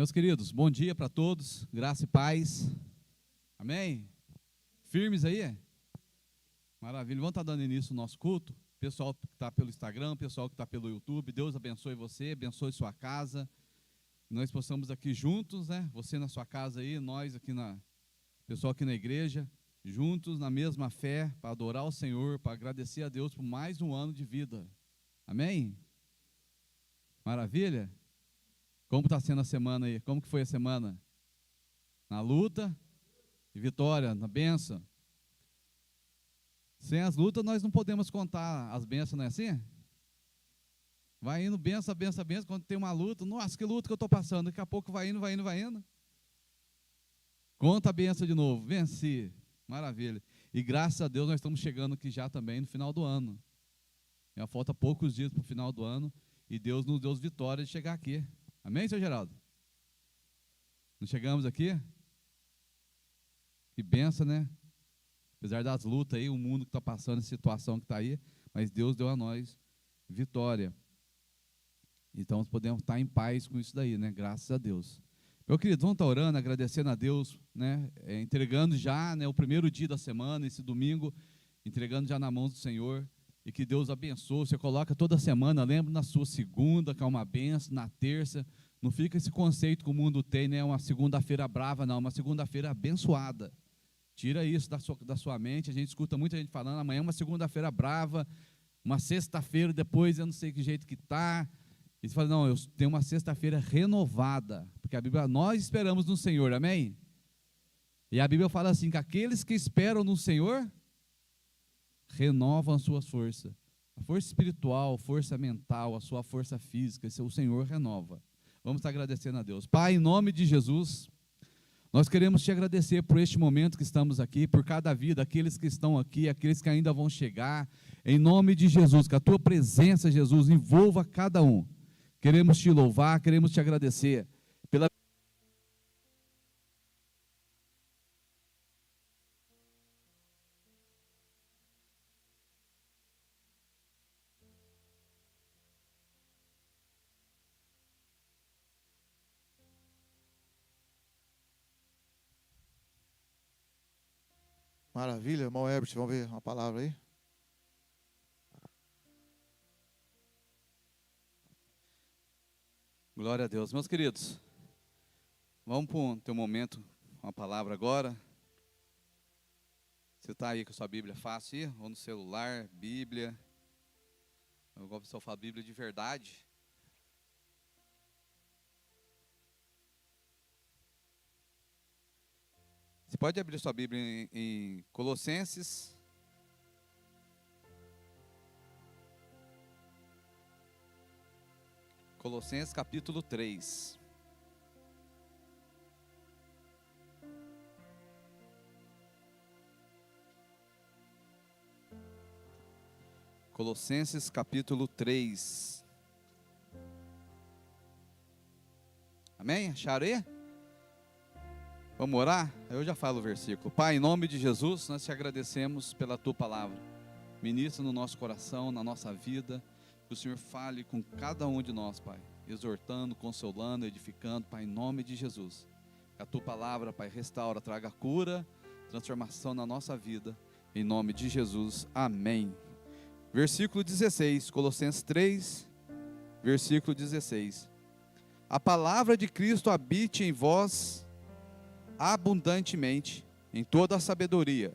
Meus queridos, bom dia para todos, graça e paz, amém? Firmes aí? Maravilha, vamos estar dando início ao nosso culto, pessoal que está pelo Instagram, pessoal que está pelo YouTube, Deus abençoe você, abençoe sua casa, nós possamos aqui juntos, né, você na sua casa aí, nós aqui pessoal aqui na igreja, juntos na mesma fé, para adorar o Senhor, para agradecer a Deus por mais um ano de vida, amém? Maravilha? Como está sendo a semana aí? Como que foi a semana? Na luta e vitória, na bênção. Sem as lutas nós não podemos contar as bênçãos, não é assim? Vai indo, benção, benção, benção, quando tem uma luta, nossa, que luta que eu estou passando, daqui a pouco vai indo, vai indo, vai indo. Conta a bênção de novo, venci, maravilha. E graças a Deus nós estamos chegando aqui já também no final do ano. Já falta poucos dias para o final do ano e Deus nos deu vitória de chegar aqui. Amém, seu Geraldo? Não chegamos aqui? Que benção, né? Apesar das lutas aí, o mundo que está passando, a situação que está aí, mas Deus deu a nós vitória. Então, podemos estar em paz com isso daí, né? Graças a Deus. Meu querido, vamos estar orando, agradecendo a Deus, né? Entregando já, né, o primeiro dia da semana, esse domingo, entregando já na mão do Senhor. E que Deus abençoe, você coloca toda semana, lembra na sua segunda, que é uma benção, na terça, não fica esse conceito que o mundo tem, né, uma segunda-feira brava, não, uma segunda-feira abençoada, tira isso da sua mente, a gente escuta muita gente falando, amanhã é uma segunda-feira brava, uma sexta-feira depois, eu não sei que jeito que está, e você fala, não, eu tenho uma sexta-feira renovada, porque a Bíblia, nós esperamos no Senhor, amém? E a Bíblia fala assim, que aqueles que esperam no Senhor, renovam as suas forças, a força espiritual, a força mental, a sua força física, esse o Senhor renova. Vamos estar agradecendo a Deus. Pai, em nome de Jesus, nós queremos te agradecer por este momento que estamos aqui, por cada vida, aqueles que estão aqui, aqueles que ainda vão chegar, em nome de Jesus, que a tua presença, Jesus, envolva cada um. Queremos te louvar, queremos te agradecer pela Maravilha, irmão Herbert, vamos ver uma palavra aí? glória a Deus. Meus queridos, vamos para o teu momento, uma palavra agora. Você está aí com a sua Bíblia fácil aí, ou no celular, Bíblia. Eu gosto de falar Bíblia de verdade. Você pode abrir sua Bíblia em Colossenses. Colossenses capítulo 3. Colossenses capítulo 3. Amém? Acharam aí? Vamos orar? Eu já falo o versículo. Pai, em nome de Jesus, nós te agradecemos pela tua palavra. Ministra no nosso coração, na nossa vida. Que o Senhor fale com cada um de nós, Pai. Exortando, consolando, edificando, Pai, em nome de Jesus. Que a tua palavra, Pai, restaura, traga cura, transformação na nossa vida. Em nome de Jesus. Amém. Versículo 16, Colossenses 3, versículo 16. A palavra de Cristo habite em vós abundantemente, em toda a sabedoria,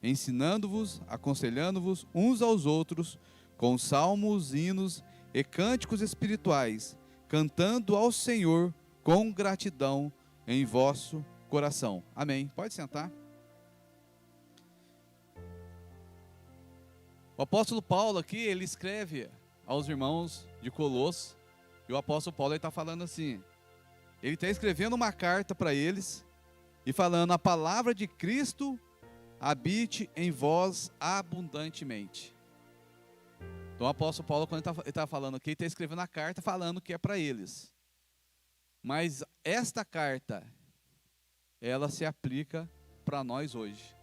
ensinando-vos, aconselhando-vos uns aos outros, com salmos, hinos e cânticos espirituais, cantando ao Senhor com gratidão em vosso coração. Amém. Pode sentar. O apóstolo Paulo aqui, ele escreve aos irmãos de Colossos, e o apóstolo Paulo está falando assim, ele está escrevendo uma carta para eles, e falando, a palavra de Cristo habite em vós abundantemente. Então o apóstolo Paulo, quando ele está falando aqui, ele está escrevendo a carta falando que é para eles. Mas esta carta, ela se aplica para nós hoje.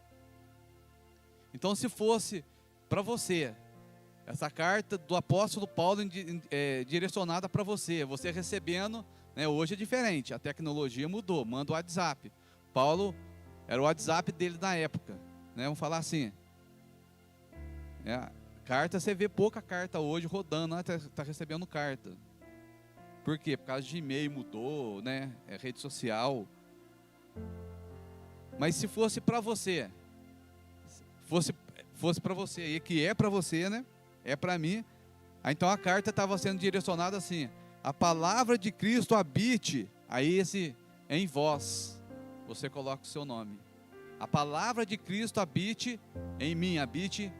Então se fosse para você, essa carta do apóstolo Paulo direcionada para você, você recebendo né? Hoje é diferente, a tecnologia mudou, manda o WhatsApp. Paulo, era o WhatsApp dele na época, né? Vamos falar assim. Carta, você vê pouca carta hoje rodando, tá recebendo carta. Por quê? Por causa de e-mail mudou, né? Rede social. Mas se fosse para você, fosse para você, e que é para você, né? É para mim. Então a carta estava sendo direcionada assim: a palavra de Cristo habite, aí esse em vós, você coloca o seu nome. A palavra de Cristo habite em mim, habite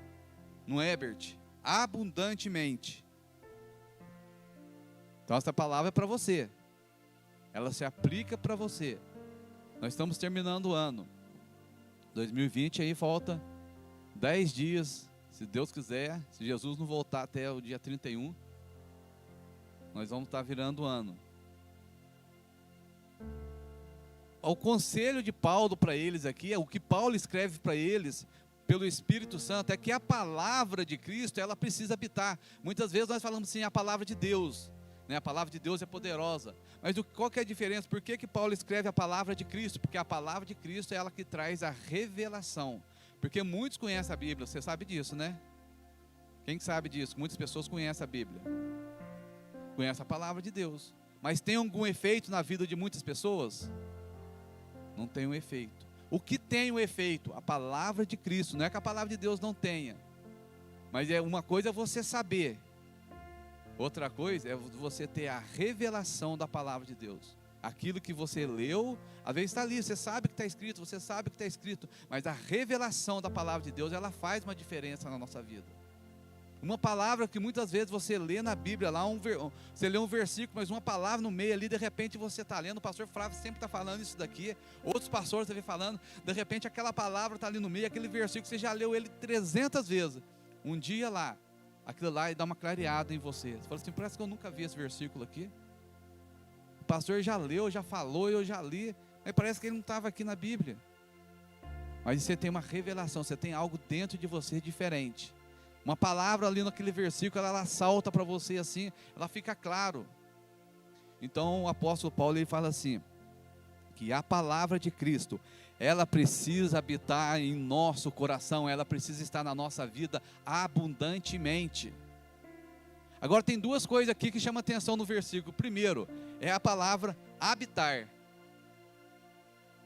no Herbert, abundantemente. Então essa palavra é para você, ela se aplica para você. Nós estamos terminando o ano 2020, aí falta 10 dias, se Deus quiser, se Jesus não voltar até o dia 31, nós vamos estar virando o ano. O conselho de Paulo para eles aqui, o que Paulo escreve para eles, pelo Espírito Santo, é que a palavra de Cristo, ela precisa habitar. Muitas vezes nós falamos assim, a palavra de Deus, né? A palavra de Deus é poderosa. Mas qual que é a diferença? Por que Paulo escreve a palavra de Cristo? Porque a palavra de Cristo é ela que traz a revelação. Porque muitos conhecem a Bíblia, você sabe disso, né? Quem sabe disso? Muitas pessoas conhecem a Bíblia. Conhecem a palavra de Deus. Mas tem algum efeito na vida de muitas pessoas? Não tem um efeito. O que tem o efeito? A palavra de Cristo. Não é que a palavra de Deus não tenha. Mas uma coisa é você saber. Outra coisa é você ter a revelação da palavra de Deus. Aquilo que você leu, às vezes está ali, você sabe que está escrito, você sabe que está escrito, mas a revelação da palavra de Deus, ela faz uma diferença na nossa vida. Uma palavra que muitas vezes você lê na Bíblia, lá você lê um versículo, mas uma palavra no meio ali, de repente você está lendo, o pastor Flávio sempre está falando isso daqui, outros pastores estão falando, de repente aquela palavra está ali no meio, aquele versículo, você já leu ele 300 vezes. Um dia lá, aquilo lá dá uma clareada em você. Você fala assim, parece que eu nunca vi esse versículo aqui. O pastor já leu, já falou, eu já li, mas parece que ele não estava aqui na Bíblia. Mas você tem uma revelação, você tem algo dentro de você diferente. Uma palavra ali naquele versículo, ela salta para você assim, ela fica claro. Então o apóstolo Paulo, ele fala assim, que a palavra de Cristo, ela precisa habitar em nosso coração, ela precisa estar na nossa vida abundantemente. Agora tem duas coisas aqui que chamam atenção no versículo. Primeiro, é a palavra habitar.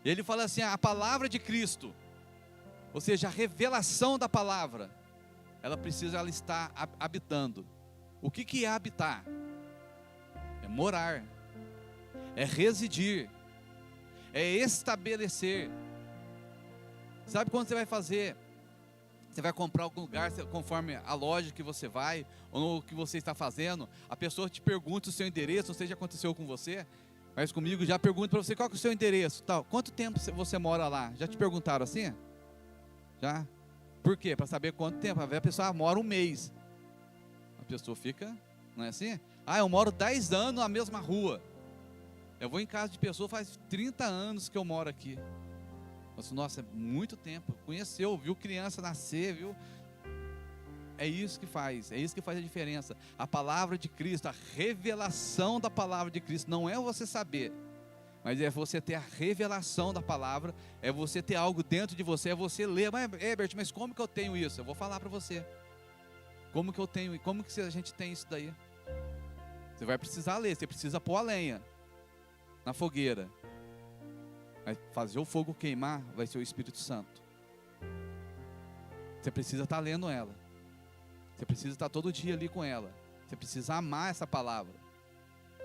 Ele fala assim, a palavra de Cristo, ou seja, a revelação da palavra, ela está habitando. O que é habitar? É morar, é residir, é estabelecer. Sabe quando você vai fazer? Você vai comprar algum lugar, conforme a loja que você vai, ou o que você está fazendo, a pessoa te pergunta o seu endereço, não sei se já aconteceu com você, mas comigo já pergunta para você, qual que é o seu endereço? Tal. Quanto tempo você mora lá? Já te perguntaram assim? Já? Por quê? Para saber quanto tempo. A pessoa mora um mês. A pessoa fica, não é assim? Eu moro 10 anos na mesma rua. Eu vou em casa de pessoa, faz 30 anos que eu moro aqui. Nossa, é muito tempo. Conheceu, viu criança nascer, viu? É isso que faz a diferença. A palavra de Cristo, a revelação da palavra de Cristo, não é você saber, mas é você ter a revelação da palavra, é você ter algo dentro de você, é você ler. Mas Herbert, mas como que eu tenho isso? Eu vou falar para você. Como que eu tenho, como que a gente tem isso daí? Você vai precisar ler, você precisa pôr a lenha na fogueira. Mas fazer o fogo queimar vai ser o Espírito Santo. Você precisa estar lendo ela. Você precisa estar todo dia ali com ela. Você precisa amar essa palavra.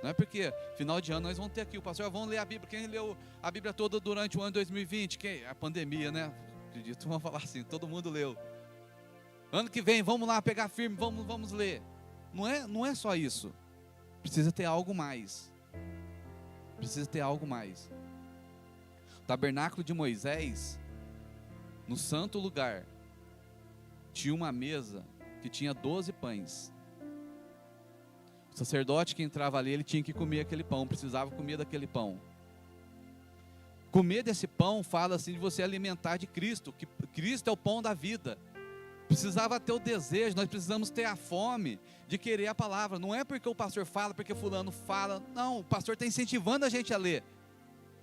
Não é porque final de ano nós vamos ter aqui, o pastor, vamos ler a Bíblia. Quem leu a Bíblia toda durante o ano 2020? A pandemia, né? Acredito, vamos falar assim, todo mundo leu. Ano que vem, vamos lá pegar firme, vamos ler. Não é só isso. Precisa ter algo mais. Precisa ter algo mais. O tabernáculo de Moisés, no santo lugar, tinha uma mesa que tinha 12 pães. O sacerdote que entrava ali, ele tinha que comer aquele pão, precisava comer daquele pão. Comer desse pão fala assim de você alimentar de Cristo, que Cristo é o pão da vida. Precisava ter o desejo, nós precisamos ter a fome de querer a palavra. Não é porque o pastor fala, porque fulano fala. Não, o pastor está incentivando a gente a ler.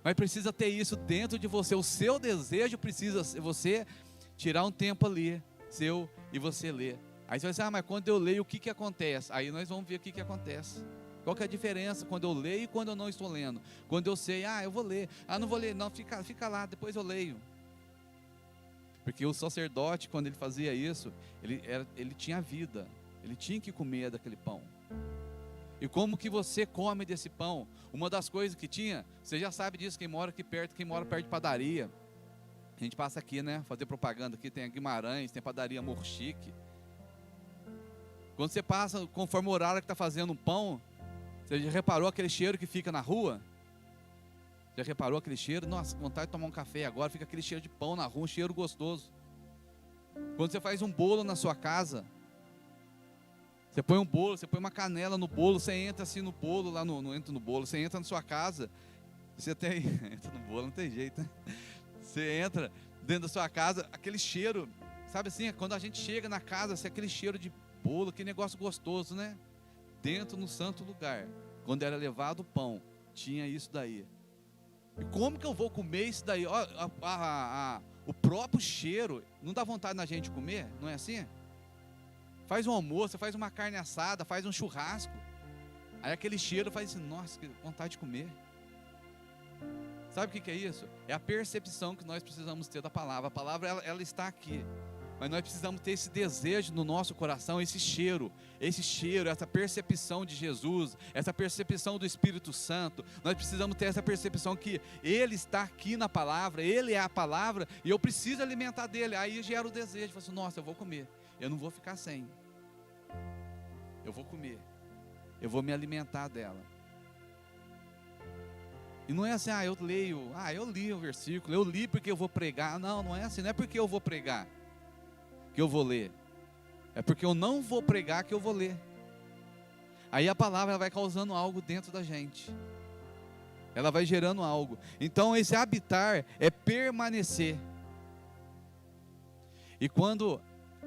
Mas precisa ter isso dentro de você. O seu desejo precisa você tirar um tempo ali, seu, e você ler. Aí você vai dizer, mas quando eu leio, o que acontece? Aí nós vamos ver o que acontece. Qual que é a diferença quando eu leio e quando eu não estou lendo? Quando eu sei, eu vou ler. Não vou ler, não, fica lá, depois eu leio. Porque o sacerdote, quando ele fazia isso, ele tinha vida. Ele tinha que comer daquele pão. E como que você come desse pão? Uma das coisas que tinha, você já sabe disso, quem mora aqui perto, quem mora perto de padaria. A gente passa aqui, né, fazer propaganda aqui, tem a Guimarães, tem a padaria Morro Chique. Quando você passa, conforme o horário que está fazendo um pão, você já reparou aquele cheiro que fica na rua? Já reparou aquele cheiro? Nossa, vontade de tomar um café agora, fica aquele cheiro de pão na rua, um cheiro gostoso. Quando você faz um bolo na sua casa, você põe um bolo, você põe uma canela no bolo, você entra assim no bolo, lá não entra no bolo, você entra na sua casa, você tem, entra no bolo, não tem jeito, né? Você entra dentro da sua casa, aquele cheiro, sabe assim, quando a gente chega na casa, assim, aquele cheiro de bolo, aquele negócio gostoso, né? Dentro no santo lugar, quando era levado o pão, tinha isso daí. E como que eu vou comer isso daí? O próprio cheiro, não dá vontade na gente comer? Não é assim? Faz um almoço, faz uma carne assada, faz um churrasco. Aí aquele cheiro faz assim, nossa, que vontade de comer. Sabe o que é isso? É a percepção que nós precisamos ter da palavra. A palavra, ela está aqui. Mas nós precisamos ter esse desejo no nosso coração, esse cheiro, essa percepção de Jesus, essa percepção do Espírito Santo. Nós precisamos ter essa percepção que Ele está aqui na palavra, Ele é a palavra, e eu preciso alimentar dele. Aí gera o desejo, falo assim, nossa, eu vou comer, eu não vou ficar sem. Eu vou comer, eu vou me alimentar dela. E não é assim, eu li o versículo, eu li porque eu vou pregar. Não é assim, não é porque eu vou pregar que eu vou ler, é porque eu não vou pregar que eu vou ler. Aí a palavra vai causando algo dentro da gente, ela vai gerando algo. Então esse habitar é permanecer. E quando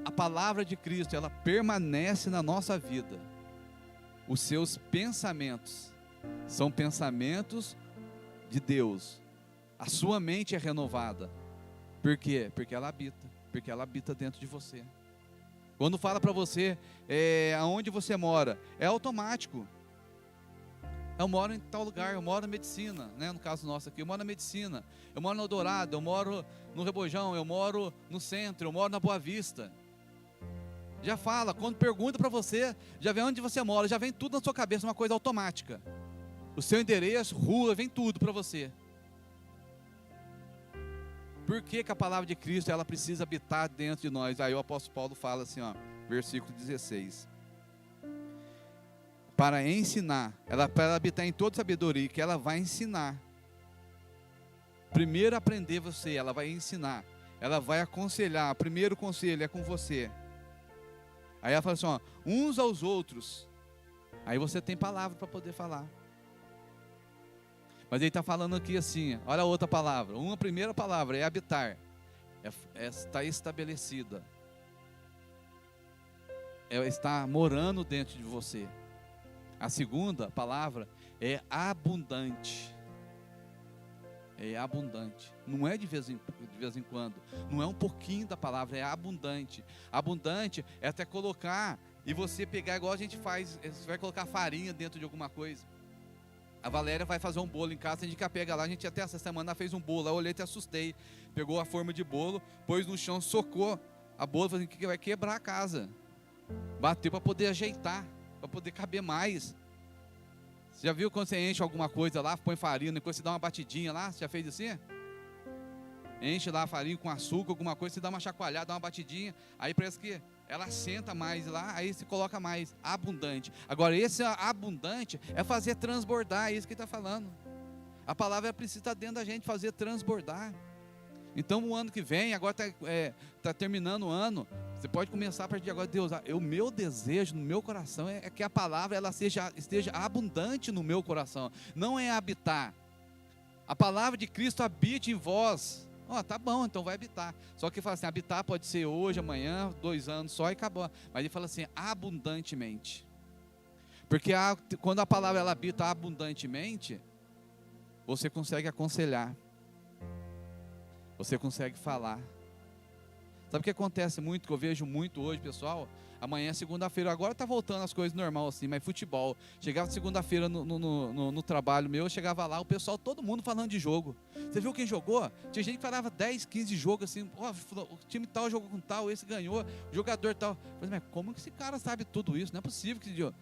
a palavra de Cristo ela permanece na nossa vida, os seus pensamentos são pensamentos de Deus, a sua mente é renovada. Por quê? Porque ela habita dentro de você. Quando fala para você aonde você mora, é automático. Eu moro em tal lugar, eu moro na medicina, né? No caso nosso aqui, eu moro na medicina, eu moro no Eldorado, eu moro no Rebojão, eu moro no centro, eu moro na Boa Vista. Já fala, quando pergunta para você, já vem onde você mora, já vem tudo na sua cabeça, uma coisa automática. O seu endereço, rua, vem tudo para você. Por que a palavra de Cristo ela precisa habitar dentro de nós? Aí o apóstolo Paulo fala assim, versículo 16. Para ensinar, para habitar em toda sabedoria, que ela vai ensinar. Primeiro aprender você, ela vai ensinar. Ela vai aconselhar, o primeiro conselho é com você. Aí ela fala assim, uns aos outros. Aí você tem palavra para poder falar. Mas ele está falando aqui assim, olha a outra palavra. Uma primeira palavra é habitar. Está estabelecida. Está morando dentro de você. A segunda palavra é abundante. É abundante. Não é de vez em quando. Não é um pouquinho da palavra, é abundante. Abundante é até colocar e você pegar igual a gente faz. Você vai colocar farinha dentro de alguma coisa. A Valéria vai fazer um bolo em casa, a gente pega lá, a gente até essa semana fez um bolo, eu olhei e até assustei. Pegou a forma de bolo, pôs no chão, socou a bolo, falou assim, que vai quebrar a casa. Bateu para poder ajeitar, para poder caber mais. Você já viu quando você enche alguma coisa lá, põe farinha, depois você dá uma batidinha lá, você já fez assim? Enche lá a farinha com açúcar, alguma coisa, você dá uma chacoalhada, dá uma batidinha, aí parece que ela senta mais lá, aí você coloca mais, abundante. Agora esse abundante é fazer transbordar, é isso que ele está falando. A palavra precisa estar dentro da gente, fazer transbordar. Então o ano que vem, agora está terminando o ano, você pode começar a partir de agora, Deus, o meu desejo no meu coração é que a palavra ela esteja abundante no meu coração, não é habitar. A palavra de Cristo habite em vós, Ó, tá bom, então vai habitar. Só que ele fala assim, habitar pode ser hoje, amanhã, 2 anos só e acabou. Mas ele fala assim, abundantemente. Porque quando a palavra ela habita abundantemente, você consegue aconselhar. Você consegue falar. Sabe o que acontece muito, que eu vejo muito hoje, pessoal? Amanhã é segunda-feira, agora tá voltando as coisas normal assim, mas futebol. Chegava segunda-feira no trabalho meu, eu chegava lá, o pessoal, todo mundo falando de jogo. Você viu quem jogou? Tinha gente que falava 10, 15 jogos assim, o time tal jogou com tal, esse ganhou, o jogador tal. Eu falei, mas como que esse cara sabe tudo isso? Não é possível que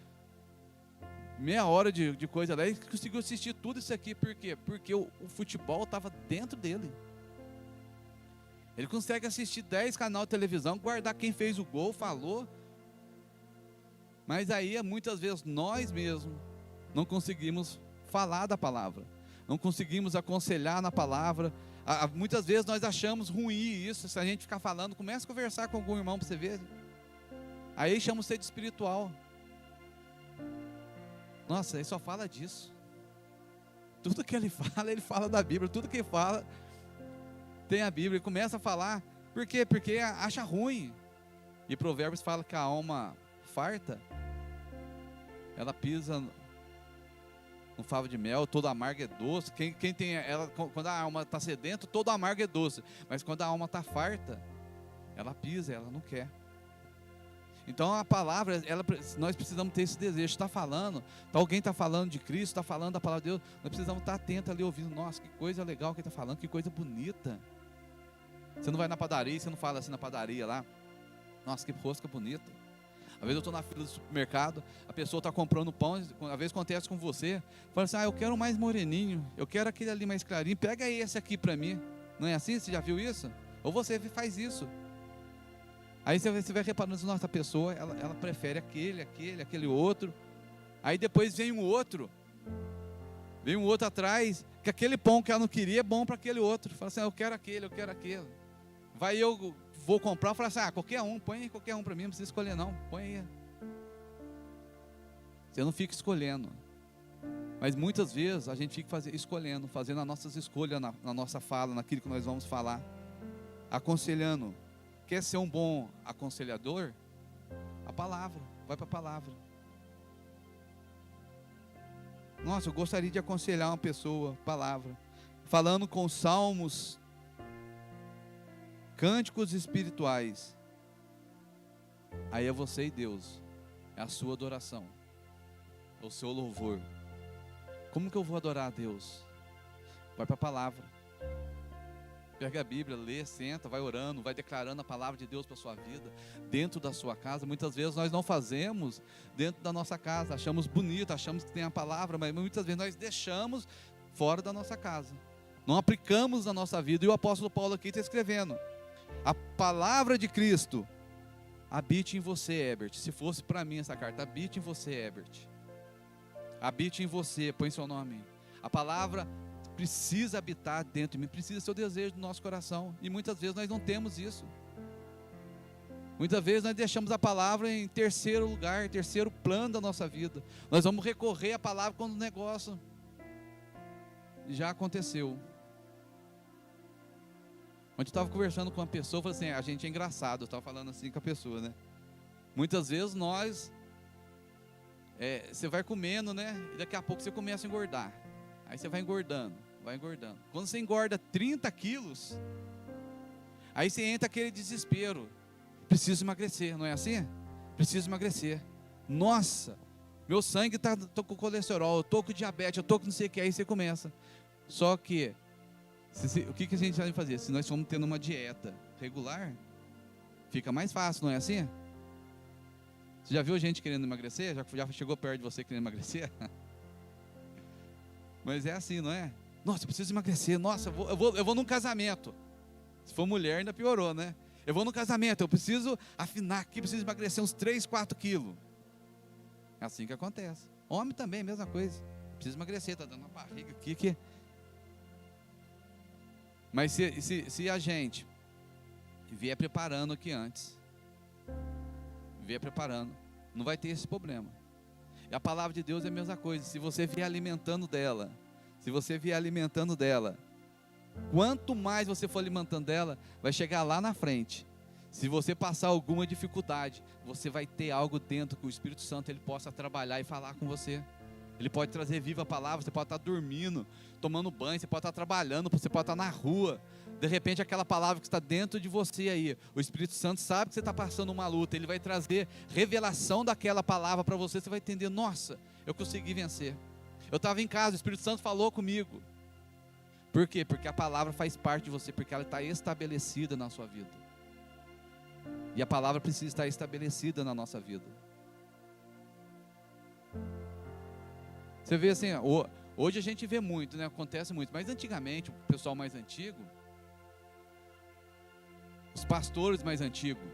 meia hora de coisa lá, ele conseguiu assistir tudo isso aqui. Por quê? Porque o futebol estava dentro dele. Ele consegue assistir 10 canais de televisão, guardar quem fez o gol, falou. Mas aí, muitas vezes, nós mesmos não conseguimos falar da palavra. Não conseguimos aconselhar na palavra. Muitas vezes nós achamos ruim isso. Se a gente ficar falando, começa a conversar com algum irmão para você ver. Aí chama você de espiritual. Nossa, ele só fala disso. Tudo que ele fala da Bíblia. Tudo que ele fala tem a Bíblia. Ele começa a falar. Por quê? Porque acha ruim. E Provérbios fala que a alma farta, ela pisa no favo de mel, todo amargo é doce. Quem tem ela, quando a alma está sedenta, todo amargo é doce. Mas quando a alma está farta, ela pisa, ela não quer. Então a palavra, nós precisamos ter esse desejo. Está falando, alguém está falando de Cristo, está falando da palavra de Deus. Nós precisamos estar atentos ali ouvindo. Nossa, que coisa legal que ele está falando, que coisa bonita. Você não vai na padaria, você não fala assim na padaria lá. Nossa, que rosca bonita. Às vezes eu estou na fila do supermercado, a pessoa está comprando pão, às vezes acontece com você, fala assim, eu quero mais moreninho, eu quero aquele ali mais clarinho, pega esse aqui para mim. Não é assim? Você já viu isso? Ou você faz isso. Aí você vai reparando, nossa, a pessoa, ela prefere aquele outro. Aí depois vem um outro atrás, que aquele pão que ela não queria é bom para aquele outro. Fala assim, eu quero aquele. Vai eu vou comprar, fala assim, qualquer um, põe aí qualquer um para mim, não precisa escolher não, põe aí. Você não fica escolhendo. Mas muitas vezes a gente fica escolhendo, fazendo as nossas escolhas na nossa fala, naquilo que nós vamos falar. Aconselhando. Quer ser um bom aconselhador? A palavra, vai para a palavra. Nossa, eu gostaria de aconselhar uma pessoa, palavra. Falando com salmos, cânticos espirituais. Aí é você e Deus. É a sua adoração. É o seu louvor. Como que eu vou adorar a Deus? Vai para a palavra. Pega a Bíblia, lê, senta, vai orando, vai declarando a palavra de Deus para a sua vida, dentro da sua casa. Muitas vezes nós não fazemos dentro da nossa casa, achamos bonito, achamos que tem a palavra, mas muitas vezes nós deixamos fora da nossa casa. Não aplicamos na nossa vida. E o apóstolo Paulo aqui está escrevendo: a palavra de Cristo habite em você, Herbert. Se fosse para mim essa carta, habite em você, Herbert. Habite em você, põe seu nome. A palavra precisa habitar dentro de mim, precisa ser o desejo do nosso coração. E muitas vezes nós não temos isso. Muitas vezes nós deixamos a palavra em terceiro lugar, terceiro plano da nossa vida. Nós vamos recorrer à palavra quando o negócio já aconteceu. Ontem eu estava conversando com uma pessoa, falei assim, a gente é engraçado, eu estava falando assim com a pessoa, né? Muitas vezes você vai comendo, né? E daqui a pouco você começa a engordar. Aí você vai engordando. Quando você engorda 30 quilos, aí você entra aquele desespero. Preciso emagrecer, não é assim? Preciso emagrecer. Nossa, meu sangue tô com colesterol, eu tô com diabetes, eu tô com não sei o que, aí você começa. Só que, o que a gente vai fazer? Se nós formos tendo uma dieta regular, fica mais fácil, não é assim? Você já viu gente querendo emagrecer? Já chegou perto de você querendo emagrecer? Mas é assim, não é? Nossa, eu preciso emagrecer. Nossa, eu vou num casamento. Se for mulher, ainda piorou, né? Eu vou no casamento, eu preciso afinar aqui, preciso emagrecer uns 3, 4 quilos. É assim que acontece. Homem também, mesma coisa. Preciso emagrecer, tá dando uma barriga aqui. Mas se a gente vier preparando aqui antes, não vai ter esse problema. E a palavra de Deus é a mesma coisa. Se você vier alimentando dela, Quanto mais você for alimentando ela, vai chegar lá na frente. Se você passar alguma dificuldade, você vai ter algo dentro que o Espírito Santo ele possa trabalhar e falar com você. Ele pode trazer viva a palavra, você pode estar dormindo, tomando banho, você pode estar trabalhando, você pode estar na rua. De repente aquela palavra que está dentro de você aí, o Espírito Santo sabe que você está passando uma luta, ele vai trazer revelação daquela palavra para você, você vai entender, nossa, eu consegui vencer. Eu estava em casa, o Espírito Santo falou comigo. Por quê? Porque a palavra faz parte de você, porque ela está estabelecida na sua vida. E a palavra precisa estar estabelecida na nossa vida. Você vê assim, hoje a gente vê muito, né? Acontece muito, mas antigamente, o pessoal mais antigo, os pastores mais antigos,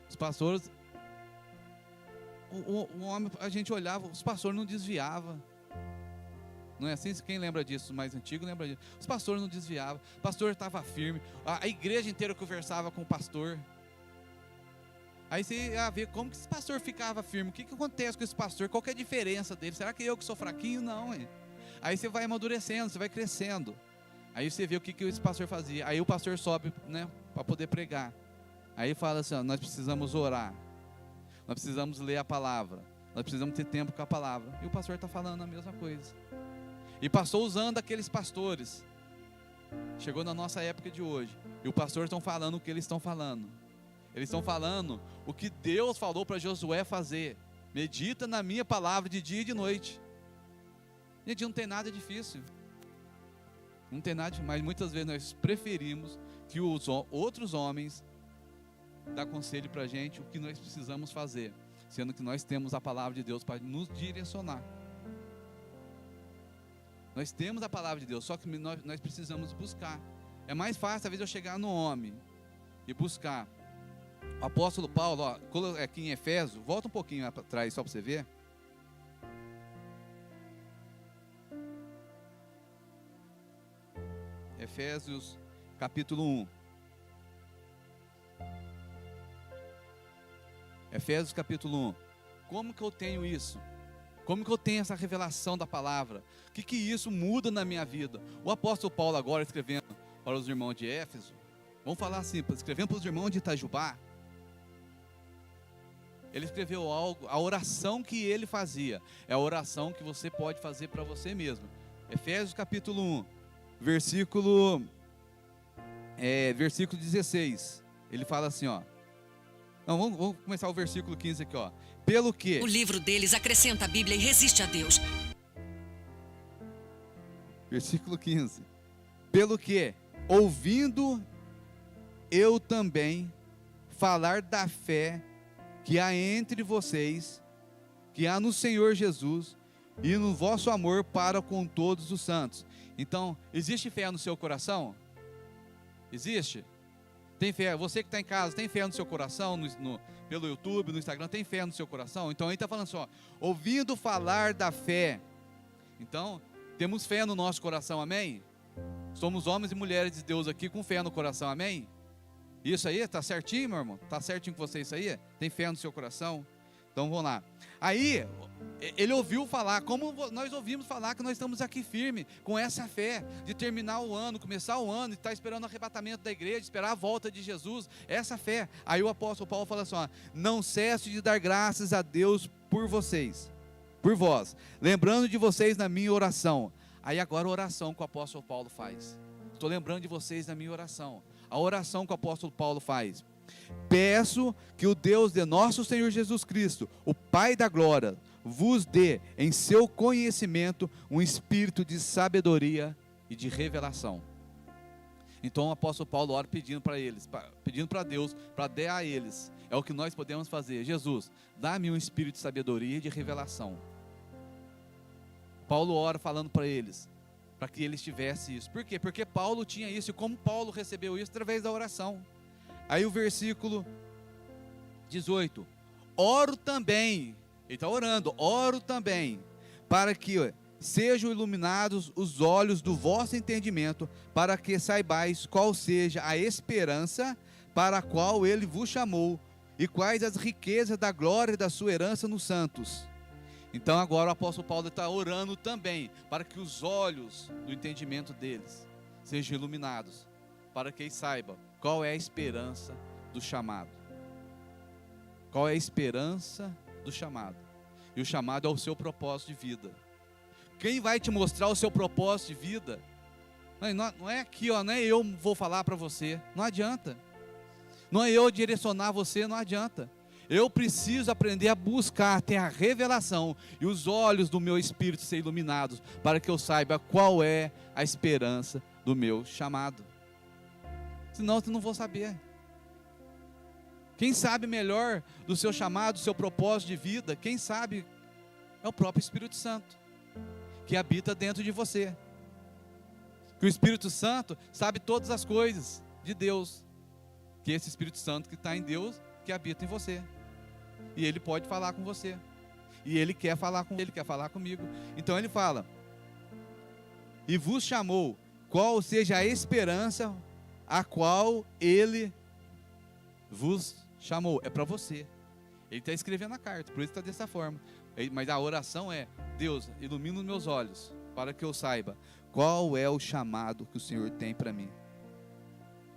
os pastores, o homem, a gente olhava, os pastores não desviavam. Não é assim? Quem lembra disso, mais antigo lembra disso. Os pastores não desviavam, o pastor estava firme, a igreja inteira conversava com o pastor. Aí você ia ver como que esse pastor ficava firme, o que acontece com esse pastor, qual que é a diferença dele, será que eu que sou fraquinho? Não, hein? Aí você vai amadurecendo, você vai crescendo, aí você vê o que esse pastor fazia, aí o pastor sobe, né, para poder pregar, aí fala assim, ó, nós precisamos orar, nós precisamos ler a palavra, nós precisamos ter tempo com a palavra, e o pastor está falando a mesma coisa, e passou usando aqueles pastores, chegou na nossa época de hoje, e os pastores estão falando o que eles estão falando. Eles estão falando o que Deus falou para Josué fazer. Medita na minha palavra de dia e de noite. Gente, não tem nada difícil. Não tem nada, mas muitas vezes nós preferimos que os outros homens dão conselho para a gente o que nós precisamos fazer, sendo que nós temos a palavra de Deus para nos direcionar. Nós temos a palavra de Deus, só que nós precisamos buscar. É mais fácil, às vezes, eu chegar no homem e buscar. O apóstolo Paulo, ó, aqui em Efésios, volta um pouquinho atrás só para você ver. Efésios capítulo 1. Efésios capítulo 1. Como que eu tenho isso? Como que eu tenho essa revelação da palavra? O que isso muda na minha vida? O apóstolo Paulo agora escrevendo para os irmãos de Éfeso, vamos falar assim, escrevendo para os irmãos de Itajubá, ele escreveu algo, a oração que ele fazia, é a oração que você pode fazer para você mesmo. Efésios capítulo 1, versículo 16, ele fala assim, ó. Não, vamos começar o versículo 15 aqui, ó. Pelo que... O livro deles acrescenta a Bíblia e resiste a Deus. Versículo 15. Pelo que, ouvindo eu também falar da fé que há entre vocês, que há no Senhor Jesus e no vosso amor para com todos os santos. Então, existe fé no seu coração? Existe? Tem fé? Você que está em casa, tem fé no seu coração? Pelo YouTube, no Instagram, tem fé no seu coração? Então, ele está falando assim, ó, ouvindo falar da fé. Então, temos fé no nosso coração, amém? Somos homens e mulheres de Deus aqui com fé no coração, amém? Isso aí, está certinho, meu irmão? Está certinho com você isso aí? Tem fé no seu coração? Então vamos lá. Aí, ele ouviu falar, como nós ouvimos falar que nós estamos aqui firme, com essa fé, de terminar o ano, começar o ano, e estar esperando o arrebatamento da igreja, esperar a volta de Jesus, essa fé. Aí o apóstolo Paulo fala assim, ó, não cesse de dar graças a Deus por vocês, por vós, lembrando de vocês na minha oração. Aí agora a oração que o apóstolo Paulo faz. Estou lembrando de vocês na minha oração. A oração que o apóstolo Paulo faz. Peço que o Deus de nosso Senhor Jesus Cristo, o Pai da glória, vos dê em seu conhecimento um espírito de sabedoria e de revelação. Então o apóstolo Paulo ora pedindo para eles, pedindo para Deus, para dar a eles. É o que nós podemos fazer. Jesus, dá-me um espírito de sabedoria e de revelação. Paulo ora falando para eles, para que eles tivessem isso. Por quê? Porque Paulo tinha isso, e como Paulo recebeu isso? Através da oração. Aí o versículo 18, oro também, ele está orando, oro também, para que sejam iluminados os olhos do vosso entendimento, para que saibais qual seja a esperança para a qual ele vos chamou, e quais as riquezas da glória da sua herança nos santos, Então agora o apóstolo Paulo está orando também para que os olhos do entendimento deles sejam iluminados, para que eles saibam qual é a esperança do chamado. Qual é a esperança do chamado? E o chamado é o seu propósito de vida. Quem vai te mostrar o seu propósito de vida? Não é aqui, ó, não é eu vou falar para você, não adianta. Não é eu direcionar você, não adianta. Eu preciso aprender a buscar, ter a revelação e os olhos do meu espírito ser iluminados, para que eu saiba qual é a esperança do meu chamado. Senão eu não vou saber. Quem sabe melhor do seu chamado, do seu propósito de vida, quem sabe é o próprio Espírito Santo, que habita dentro de você. Que o Espírito Santo sabe todas as coisas de Deus, que esse Espírito Santo que está em Deus, que habita em você, e ele pode falar com você, e ele quer falar com ele, quer falar comigo. Então ele fala: e vos chamou, qual seja a esperança a qual ele vos chamou. É para você. Ele está escrevendo a carta, por isso está dessa forma. Mas a oração é: Deus, ilumina os meus olhos, para que eu saiba qual é o chamado que o Senhor tem para mim.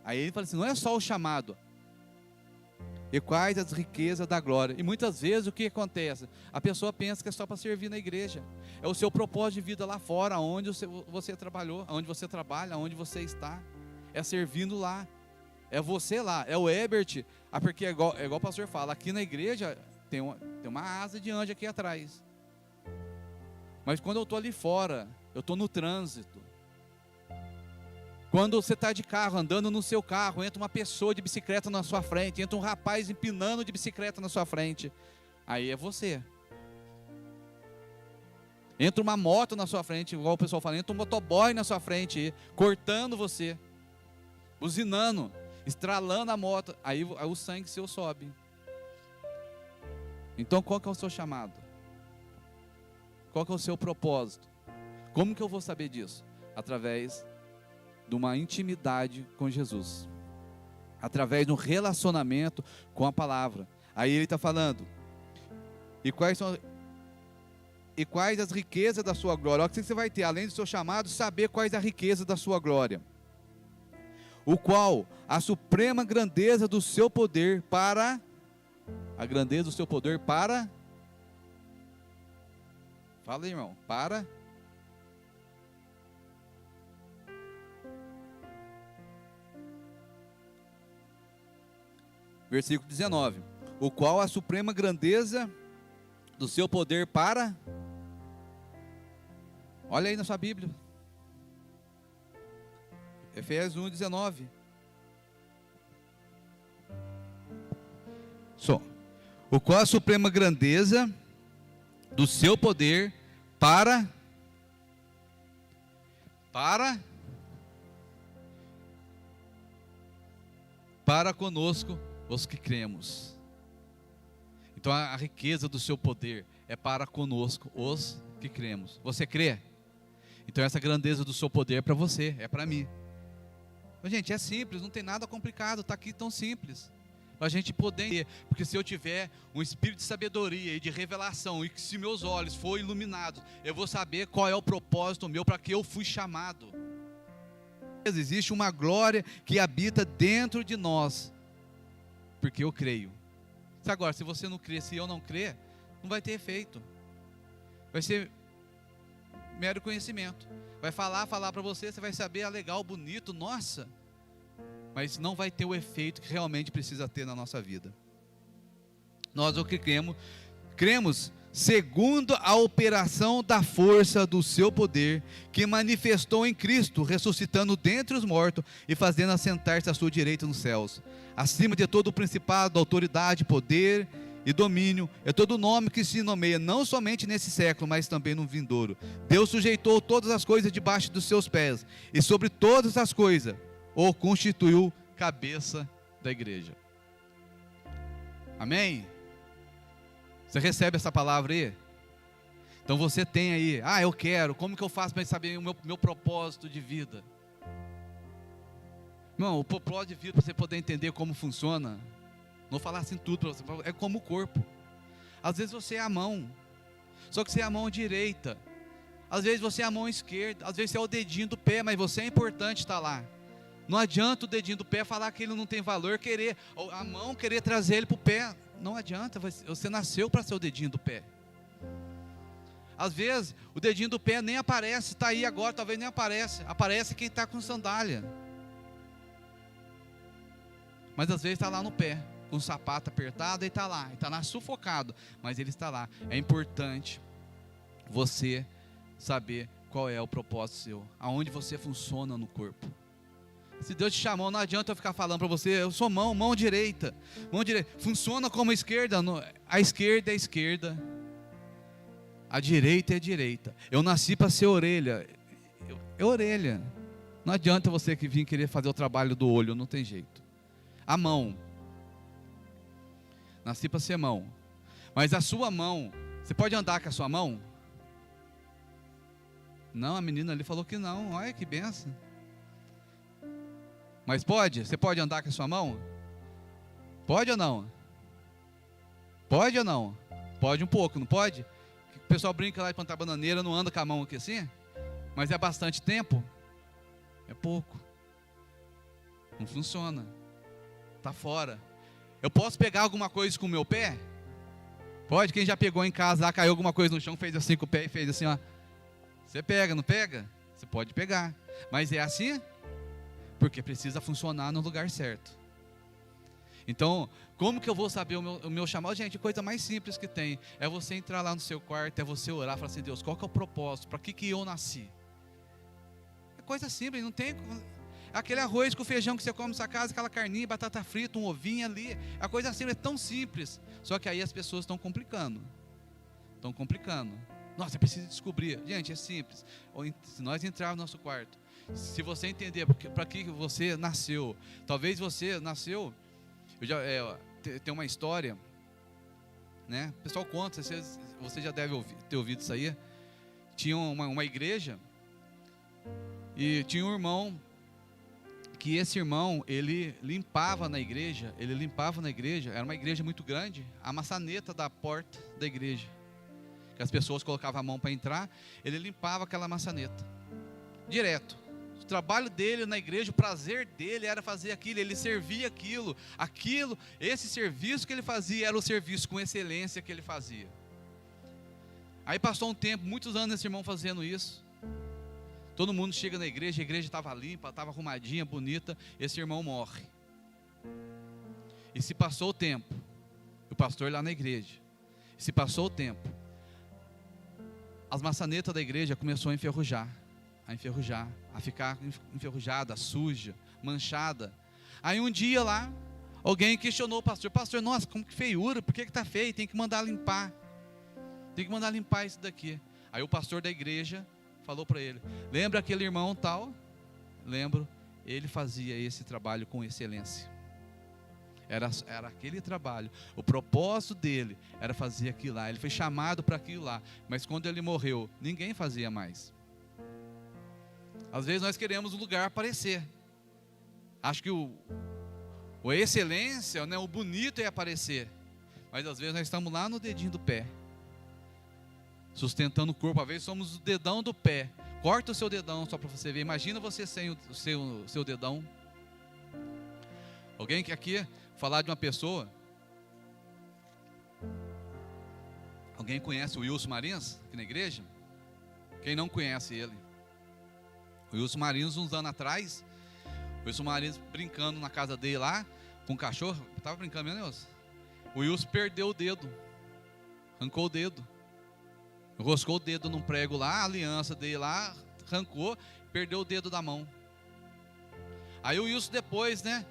Aí ele fala assim: não é só o chamado, e quais as riquezas da glória. E muitas vezes o que acontece? A pessoa pensa que é só para servir na igreja. É o seu propósito de vida lá fora, onde você trabalhou, onde você trabalha, onde você está. É servindo lá. É você lá. É o Ebert. Porque é igual o pastor fala, aqui na igreja tem uma asa de anjo aqui atrás. Mas quando eu estou ali fora, eu estou no trânsito. Quando você está de carro, andando no seu carro, entra uma pessoa de bicicleta na sua frente, entra um rapaz empinando de bicicleta na sua frente, aí é você. Entra uma moto na sua frente, igual o pessoal fala, entra um motoboy na sua frente, cortando você, buzinando, estralando a moto, aí o sangue seu sobe. Então qual que é o seu chamado? Qual que é o seu propósito? Como que eu vou saber disso? Através de uma intimidade com Jesus, através de um relacionamento com a palavra. Aí ele está falando: e quais as riquezas da sua glória? Olha o que você vai ter, além do seu chamado, saber quais a riqueza da sua glória, o qual a suprema grandeza do seu poder para fala aí, irmão, para versículo 19, o qual a suprema grandeza do seu poder para, olha aí na sua Bíblia, Efésios 1:19, o qual a suprema grandeza do seu poder para conosco, os que cremos. Então a riqueza do seu poder é para conosco, os que cremos. Você crê? Então essa grandeza do seu poder é para você, é para mim. Mas, gente, é simples, não tem nada complicado, está aqui tão simples. Para a gente poder, porque se eu tiver um espírito de sabedoria e de revelação, e que se meus olhos forem iluminados, eu vou saber qual é o propósito meu, para que eu fui chamado. Existe uma glória que habita dentro de nós, porque eu creio. Agora, se você não crê, se eu não crer, não vai ter efeito. Vai ser mero conhecimento. Vai falar para você, você vai saber, legal, bonito, nossa. Mas não vai ter o efeito que realmente precisa ter na nossa vida. Nós o que cremos segundo a operação da força do seu poder, que manifestou em Cristo, ressuscitando dentre os mortos e fazendo assentar-se à sua direita nos céus, acima de todo o principado, autoridade, poder e domínio, é todo nome que se nomeia, não somente nesse século, mas também no vindouro. Deus sujeitou todas as coisas debaixo dos seus pés, e sobre todas as coisas o constituiu cabeça da igreja. Amém? Você recebe essa palavra aí? Então você tem aí, eu quero, como que eu faço para saber o meu propósito de vida? Não, o propósito de vida, para você poder entender como funciona, não vou falar assim tudo para você, é como o corpo. Às vezes você é a mão, Só que você é a mão direita. Às vezes você é a mão esquerda, às vezes você é o dedinho do pé, mas você é importante estar lá. Não adianta o dedinho do pé falar que ele não tem valor, querer, ou a mão querer trazer ele para o pé. Não adianta, você nasceu para ser o dedinho do pé. Às vezes o dedinho do pé nem aparece, está aí agora, talvez nem aparece. Aparece quem está com sandália. Mas às vezes está lá no pé, com o sapato apertado, e está lá sufocado, mas ele está lá. É importante você saber qual é o propósito seu, aonde você funciona no corpo. Se Deus te chamou, não adianta eu ficar falando para você, eu sou mão direita, funciona como a esquerda, a esquerda é a esquerda, a direita é a direita. Eu nasci para ser orelha, orelha. Não adianta você que vir querer fazer o trabalho do olho, não tem jeito. A mão, nasci para ser mão, mas a sua mão, você pode andar com a sua mão? Não, a menina ali falou que não, olha que benção. Mas pode? Você pode andar com a sua mão? Pode ou não? Pode ou não? Pode um pouco, não pode? O pessoal brinca lá de plantar bananeira, não anda com a mão aqui assim? Mas é bastante tempo? É pouco. Não funciona. Está fora. Eu posso pegar alguma coisa com o meu pé? Pode? Quem já pegou em casa lá, caiu alguma coisa no chão, fez assim com o pé e fez assim, ó. Você pega, não pega? Você pode pegar. Mas é assim? Porque precisa funcionar no lugar certo. Então, como que eu vou saber o meu chamado? Gente, a coisa mais simples que tem é você entrar lá no seu quarto, é você orar e falar assim, Deus, qual que é o propósito? Para que eu nasci? É coisa simples, não tem... Aquele arroz com feijão que você come na sua casa, aquela carninha, batata frita, um ovinho ali. A coisa simples é tão simples. Só que aí as pessoas estão complicando. Nossa, precisa descobrir. Gente, é simples. Se nós entrarmos no nosso quarto, se você entender para que você nasceu, talvez você nasceu, tem uma história, né? O pessoal conta, você já deve ter ouvido isso aí. Tinha uma igreja e tinha um irmão, que esse irmão, ele limpava na igreja, era uma igreja muito grande, a maçaneta da porta da igreja, que as pessoas colocavam a mão para entrar, ele limpava aquela maçaneta, direto. O trabalho dele na igreja, o prazer dele era fazer aquilo, ele servia aquilo, esse serviço que ele fazia era o serviço com excelência que ele fazia. Aí passou um tempo, muitos anos esse irmão fazendo isso. Todo mundo chega na igreja, a igreja estava limpa, estava arrumadinha, bonita, esse irmão morre. E se passou o tempo, o pastor lá na igreja, se passou o tempo, as maçanetas da igreja começou a enferrujar, a ficar enferrujada, suja, manchada. Aí um dia lá, alguém questionou o pastor, nossa, como que feiura, por que está feio? Tem que mandar limpar isso daqui. Aí o pastor da igreja falou para ele, lembra aquele irmão tal? Lembro, ele fazia esse trabalho com excelência. Era aquele trabalho, o propósito dele era fazer aquilo lá, ele foi chamado para aquilo lá, mas quando ele morreu, ninguém fazia mais. Às vezes nós queremos o lugar aparecer, acho que a excelência, né, o bonito é aparecer, mas às vezes nós estamos lá no dedinho do pé, sustentando o corpo, às vezes somos o dedão do pé. Corta o seu dedão só para você ver. Imagina você sem o seu dedão. Alguém quer aqui falar de uma pessoa? Alguém conhece o Wilson Marins aqui na igreja? Quem não conhece ele? O Wilson Marins, uns anos atrás, o Wilson Marins brincando na casa dele lá, com o cachorro, estava brincando mesmo, Wilson? O Wilson perdeu o dedo, arrancou o dedo. Roscou o dedo num prego lá, a aliança dele lá, arrancou, perdeu o dedo da mão. Aí o Wilson depois, né,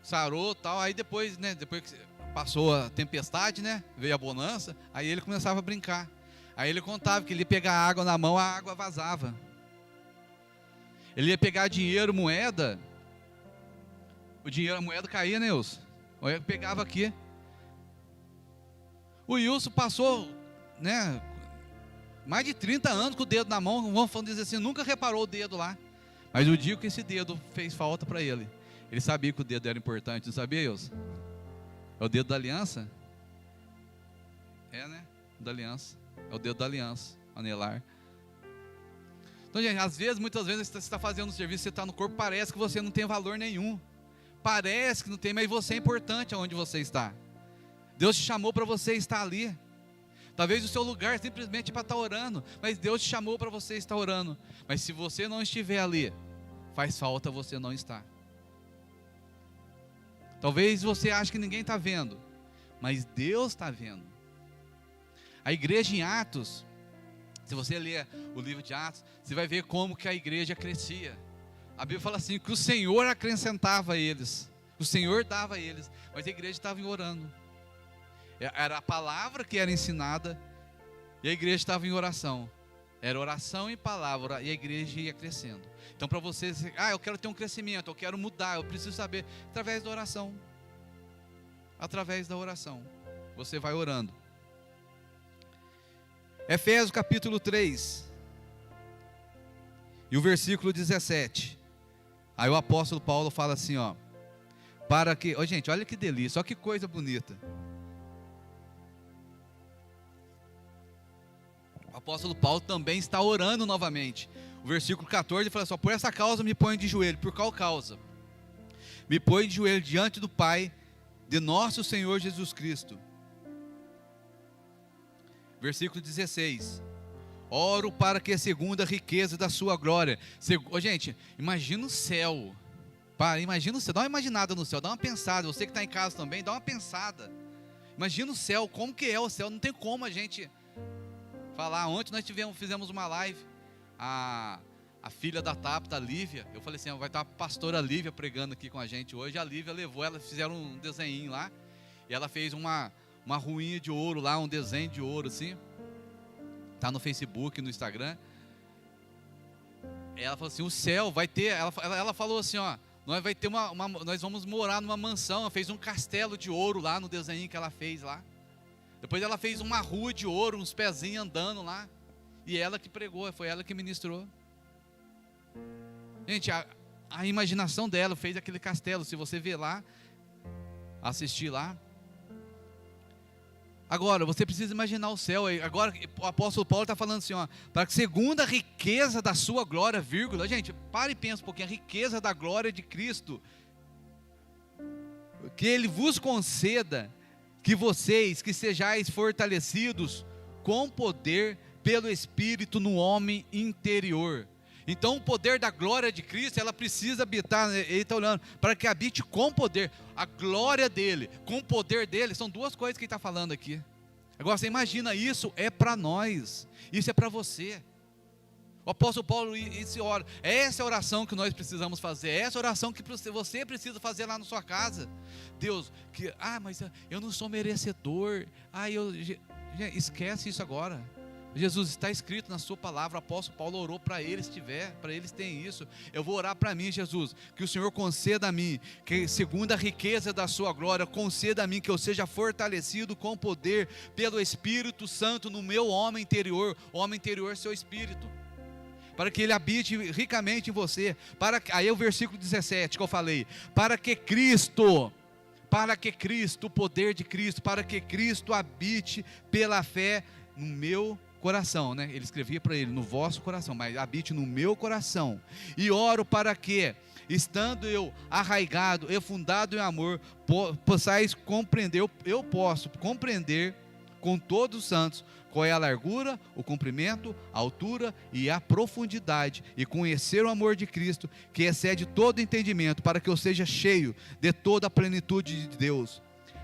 sarou e tal, aí depois, né, depois que passou a tempestade, né, veio a bonança, aí ele começava a brincar. Aí ele contava que ele ia pegar água na mão, a água vazava. Ele ia pegar dinheiro, moeda, a moeda caía, né, Wilson? Ele pegava aqui. O Wilson passou, né, mais de 30 anos com o dedo na mão, vamos dizer assim, nunca reparou o dedo lá. Mas o dia que esse dedo fez falta para ele, ele sabia que o dedo era importante, não sabia, Wilson? É o dedo da aliança? É, né? da aliança. É o dedo da aliança, anelar. Então, gente, às vezes, muitas vezes, você está fazendo um serviço, você está no corpo, parece que você não tem valor nenhum. Parece que não tem, mas você é importante aonde você está. Deus te chamou para você estar ali. Talvez o seu lugar simplesmente para estar orando, mas Deus te chamou para você estar orando. Mas se você não estiver ali, faz falta você não estar. Talvez você ache que ninguém está vendo, mas Deus está vendo. A igreja em Atos, se você ler o livro de Atos, você vai ver como que a igreja crescia. A Bíblia fala assim, que o Senhor acrescentava a eles, o Senhor dava a eles, mas a igreja estava orando. Era a palavra que era ensinada e a igreja estava em oração. Era oração e palavra e a igreja ia crescendo. Então para vocês, eu quero ter um crescimento, eu quero mudar, eu preciso saber, através da oração. Através da oração. Você vai orando. Efésios capítulo 3 e o versículo 17. Aí o apóstolo Paulo fala assim, para que, gente, olha que delícia, olha que coisa bonita. O apóstolo Paulo também está orando novamente. O versículo 14 fala assim, por essa causa me ponho de joelho. Por qual causa? Me ponho de joelho diante do Pai de nosso Senhor Jesus Cristo. Versículo 16. Oro para que segundo a riqueza da sua glória. Gente, imagina o céu. Imagina o céu, dá uma imaginada no céu, dá uma pensada. Você que está em casa também, dá uma pensada. Imagina o céu, como que é o céu. Não tem como a gente falar. Ontem nós fizemos uma live. A filha da Tabita, a Lívia, eu falei assim, vai estar a pastora Lívia pregando aqui com a gente hoje. A Lívia levou, elas fizeram um desenho lá. E ela fez uma ruinha de ouro lá, um desenho de ouro assim. Está no Facebook, no Instagram. Ela falou assim, o céu vai ter, ela falou assim, nós vamos morar numa mansão. Ela fez um castelo de ouro lá no desenho que ela fez lá. Depois ela fez uma rua de ouro, uns pezinhos andando lá. E ela que pregou, foi ela que ministrou. Gente, a imaginação dela fez aquele castelo. Se você ver lá, assistir lá. Agora, você precisa imaginar o céu. Agora, o apóstolo Paulo está falando assim, para que segundo a riqueza da sua glória, vírgula. Gente, para e pensa um pouquinho. A riqueza da glória de Cristo. Que Ele vos conceda que vocês, que sejais fortalecidos com poder pelo Espírito no homem interior. Então o poder da glória de Cristo, ela precisa habitar, ele está olhando, para que habite com poder. A glória dele, com o poder dele, são duas coisas que ele está falando aqui. Agora você imagina, isso é para nós, isso é para você. O apóstolo Paulo, essa é a oração que nós precisamos fazer, essa é a oração que você precisa fazer lá na sua casa. Deus, mas eu não sou merecedor, esquece isso agora. Jesus, está escrito na sua palavra, o apóstolo Paulo orou para eles, para eles terem isso. Eu vou orar para mim, Jesus, que o Senhor conceda a mim, que segundo a riqueza da sua glória, conceda a mim que eu seja fortalecido com poder pelo Espírito Santo no meu homem interior, seu espírito, para que ele habite ricamente em você. Aí é o versículo 17 que eu falei, para que Cristo, o poder de Cristo, para que Cristo habite pela fé no meu coração, né? Ele escrevia para ele, no vosso coração, mas habite no meu coração. E oro para que, estando eu arraigado e fundado em amor, possais compreender, eu posso compreender com todos os santos qual é a largura, o comprimento, a altura e a profundidade, e conhecer o amor de Cristo, que excede todo entendimento, para que eu seja cheio de toda a plenitude de Deus.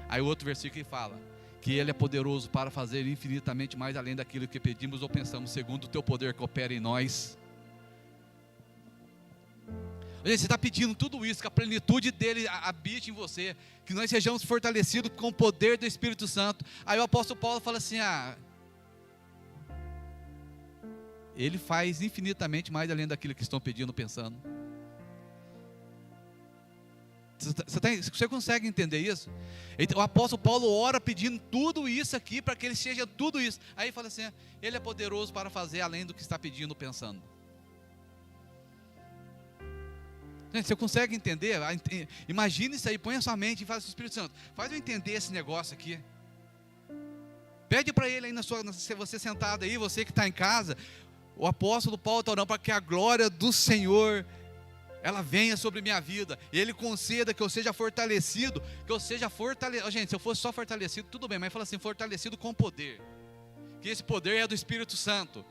Aí o outro versículo fala que Ele é poderoso para fazer infinitamente mais além daquilo que pedimos ou pensamos, segundo o teu poder que opera em nós. Você está pedindo tudo isso, que a plenitude dele habite em você, que nós sejamos fortalecidos com o poder do Espírito Santo. Aí o apóstolo Paulo fala assim, Ele faz infinitamente mais além daquilo que estão pedindo ou pensando. Você consegue entender isso? Então, o apóstolo Paulo ora pedindo tudo isso aqui, para que ele seja tudo isso. Aí ele fala assim, ele é poderoso para fazer além do que está pedindo ou pensando. Gente, você consegue entender? Imagina isso aí, põe a sua mente e faz o Espírito Santo, faz eu entender esse negócio aqui. Pede para ele aí se você sentado aí, você que está em casa. O apóstolo Paulo está orando para que a glória do Senhor, ela venha sobre minha vida. E Ele conceda que eu seja fortalecido. Gente, se eu fosse só fortalecido, tudo bem. Mas fala assim, fortalecido com poder. Que esse poder é do Espírito Santo.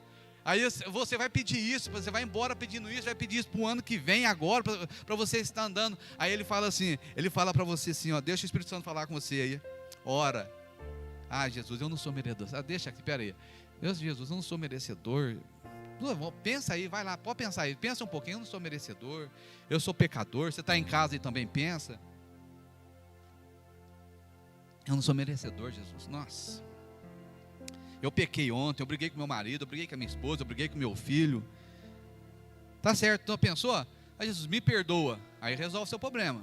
Aí você vai pedir isso, você vai embora pedindo isso, vai pedir isso para o ano que vem, agora, para você estar andando. Aí ele fala para você assim, ó, deixa o Espírito Santo falar com você aí. Ora, Jesus, eu não sou merecedor. Deixa aqui, pera aí. Jesus, eu não sou merecedor. Pensa aí, vai lá, pode pensar aí. Pensa um pouquinho, eu não sou merecedor. Eu sou pecador. Você está em casa e também pensa. Eu não sou merecedor, Jesus. Nossa. Eu pequei ontem, eu briguei com meu marido, eu briguei com a minha esposa, eu briguei com meu filho. Tá certo, então pensou? Aí Jesus, me perdoa. Aí resolve o seu problema.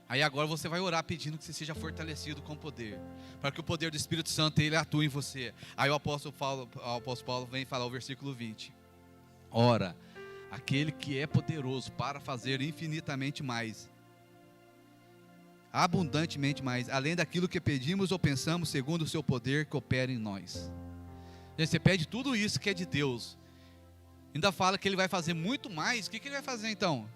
Aí agora você vai orar pedindo que você seja fortalecido com poder, para que o poder do Espírito Santo ele atue em você. Aí o apóstolo Paulo vem falar o versículo 20. Ora, aquele que é poderoso para fazer infinitamente mais, abundantemente mais, além daquilo que pedimos ou pensamos, segundo o seu poder que opera em nós. Você pede tudo isso que é de Deus, ainda fala que Ele vai fazer muito mais. O que Ele vai fazer então?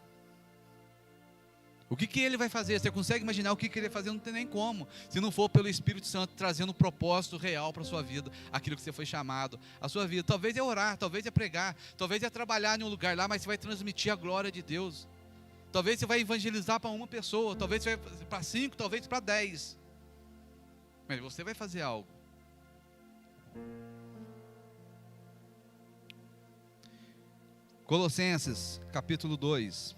O que Ele vai fazer? Você consegue imaginar o que Ele vai fazer? Não tem nem como, se não for pelo Espírito Santo trazendo um propósito real para a sua vida, aquilo que você foi chamado, a sua vida. Talvez é orar, talvez é pregar, talvez é trabalhar em um lugar lá, mas você vai transmitir a glória de Deus. Talvez você vai evangelizar para uma pessoa, talvez você vai para 5, talvez para 10. Mas você vai fazer algo. Colossenses, capítulo 2.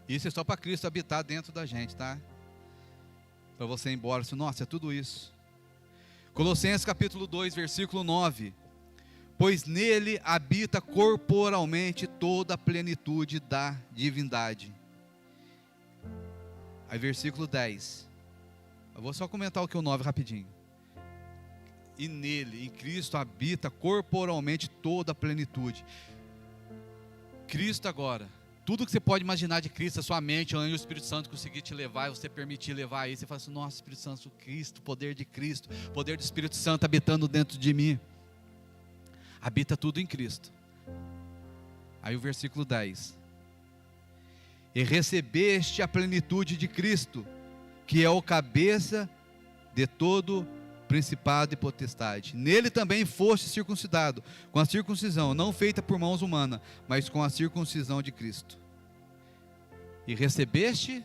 Isso é só para Cristo habitar dentro da gente, tá? Para você ir embora, nossa, é tudo isso. Colossenses, capítulo 2, versículo 9. Pois nele habita corporalmente toda a plenitude da divindade. Aí versículo 10. Eu vou só comentar o que o 9 rapidinho. E nele, em Cristo, habita corporalmente toda a plenitude. Cristo agora, tudo que você pode imaginar de Cristo, a sua mente, onde o Espírito Santo conseguir te levar, e você permitir levar aí, você fala assim, nossa, Espírito Santo, Cristo, poder de Cristo, poder do Espírito Santo habitando dentro de mim. Habita tudo em Cristo. Aí o versículo 10. E recebeste a plenitude de Cristo, que é o cabeça de todo principado e potestade. Nele também foste circuncidado, com a circuncisão, não feita por mãos humanas, mas com a circuncisão de Cristo. E recebeste,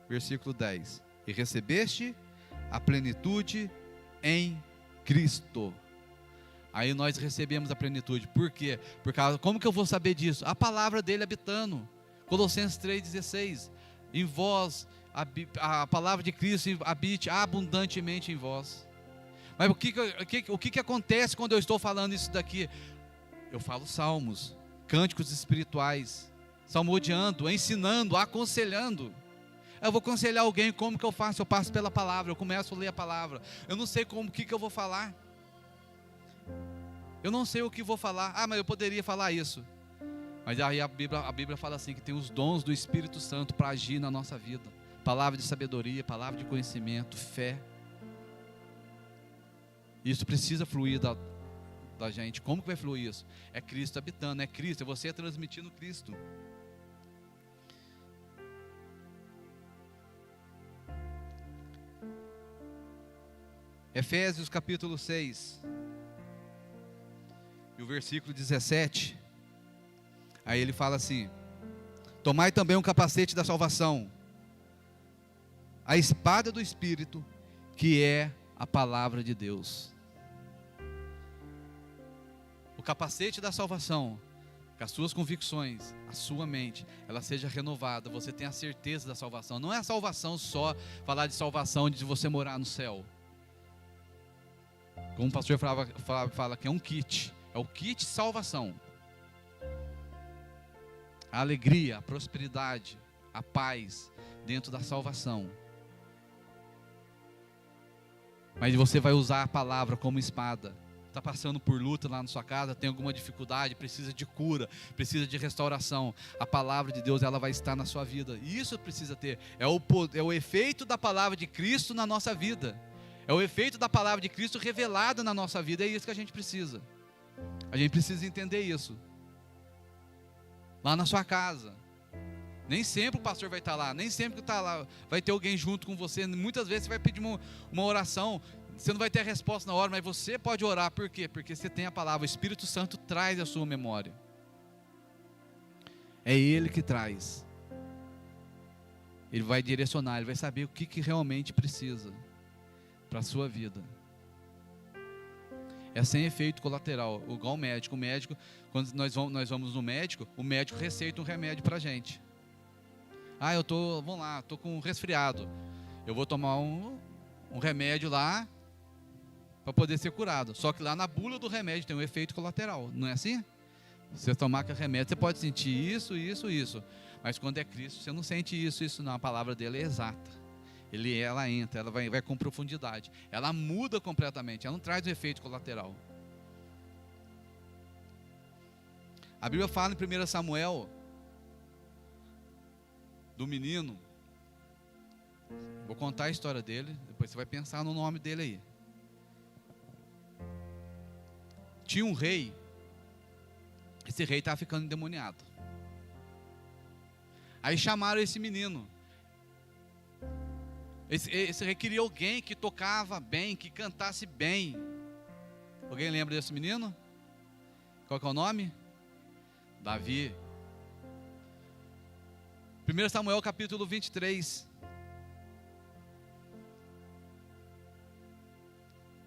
versículo 10. E recebeste a plenitude em Cristo. Aí nós recebemos a plenitude. Por quê? Como que eu vou saber disso? A palavra dele habitando. Colossenses 3,16. Em vós, a palavra de Cristo habite abundantemente em vós. Mas o que acontece quando eu estou falando isso daqui? Eu falo salmos, cânticos espirituais, salmodiando, ensinando, aconselhando. Eu vou aconselhar alguém, como que eu faço? Eu passo pela palavra, eu começo a ler a palavra. Eu não sei o que eu vou falar. Eu não sei o que vou falar. Mas eu poderia falar isso. Mas aí a Bíblia fala assim, que tem os dons do Espírito Santo para agir na nossa vida. Palavra de sabedoria, palavra de conhecimento, fé. Isso precisa fluir da gente. Como que vai fluir isso? É Cristo habitando, é Cristo, é você transmitindo Cristo. Efésios capítulo 6. E o versículo 17, aí ele fala assim: tomai também um capacete da salvação, a espada do Espírito, que é a palavra de Deus. O capacete da salvação, que as suas convicções, a sua mente, ela seja renovada, você tenha a certeza da salvação. Não é a salvação só, falar de salvação de você morar no céu. Como o pastor fala que é um kit. É o kit salvação. A alegria, a prosperidade, a paz dentro da salvação. Mas você vai usar a palavra como espada. Está passando por luta lá na sua casa, tem alguma dificuldade, precisa de cura, precisa de restauração. A palavra de Deus, ela vai estar na sua vida. E isso precisa ter. É o efeito da palavra de Cristo na nossa vida. É o efeito da palavra de Cristo revelado na nossa vida. É isso que a gente precisa. A gente precisa entender isso. Lá na sua casa. Nem sempre o pastor vai estar lá. Nem sempre que está lá vai ter alguém junto com você. Muitas vezes você vai pedir uma oração. Você não vai ter a resposta na hora, mas você pode orar. Por quê? Porque você tem a palavra. O Espírito Santo traz a sua memória. É Ele que traz. Ele vai direcionar, Ele vai saber o que realmente precisa para a sua vida. É sem efeito colateral, igual o médico. Quando nós vamos no médico, o médico receita um remédio para a gente. Estou com um resfriado. Eu vou tomar um remédio lá para poder ser curado. Só que lá na bula do remédio tem um efeito colateral, não é assim? Você tomar aquele remédio, você pode sentir isso. Mas quando é Cristo, você não sente isso não. A palavra dele é exata. Ela entra, ela vai com profundidade. Ela muda completamente, ela não traz um efeito colateral. A Bíblia fala em 1 Samuel, do menino. Vou contar a história dele, depois você vai pensar no nome dele aí. Tinha um rei. Esse rei estava ficando endemoniado. Aí chamaram esse menino. Esse rei queria alguém que tocava bem, que cantasse bem. Alguém lembra desse menino? Qual que é o nome? Davi. 1 Samuel capítulo 23.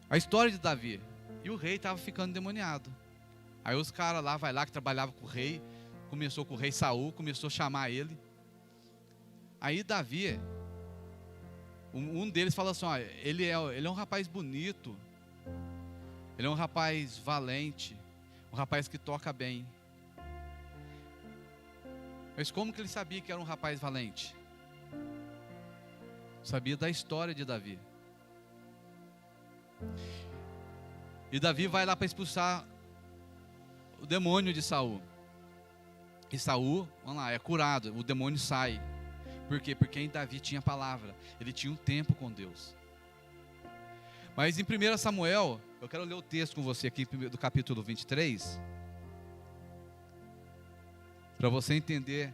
A história de Davi. E o rei estava ficando endemoniado. Aí os caras lá, que trabalhavam com o rei, começou com o rei Saul, começou a chamar ele. Aí Davi, um deles fala assim, ele é um rapaz bonito, ele é um rapaz valente, um rapaz que toca bem. Mas como que ele sabia que era um rapaz valente? Sabia da história de Davi. E Davi vai lá para expulsar o demônio de Saul. E Saul, é curado, o demônio sai. Por quê? Porque em Davi tinha palavra. Ele tinha um tempo com Deus. Mas em 1 Samuel, eu quero ler o texto com você aqui do capítulo 23. Para você entender.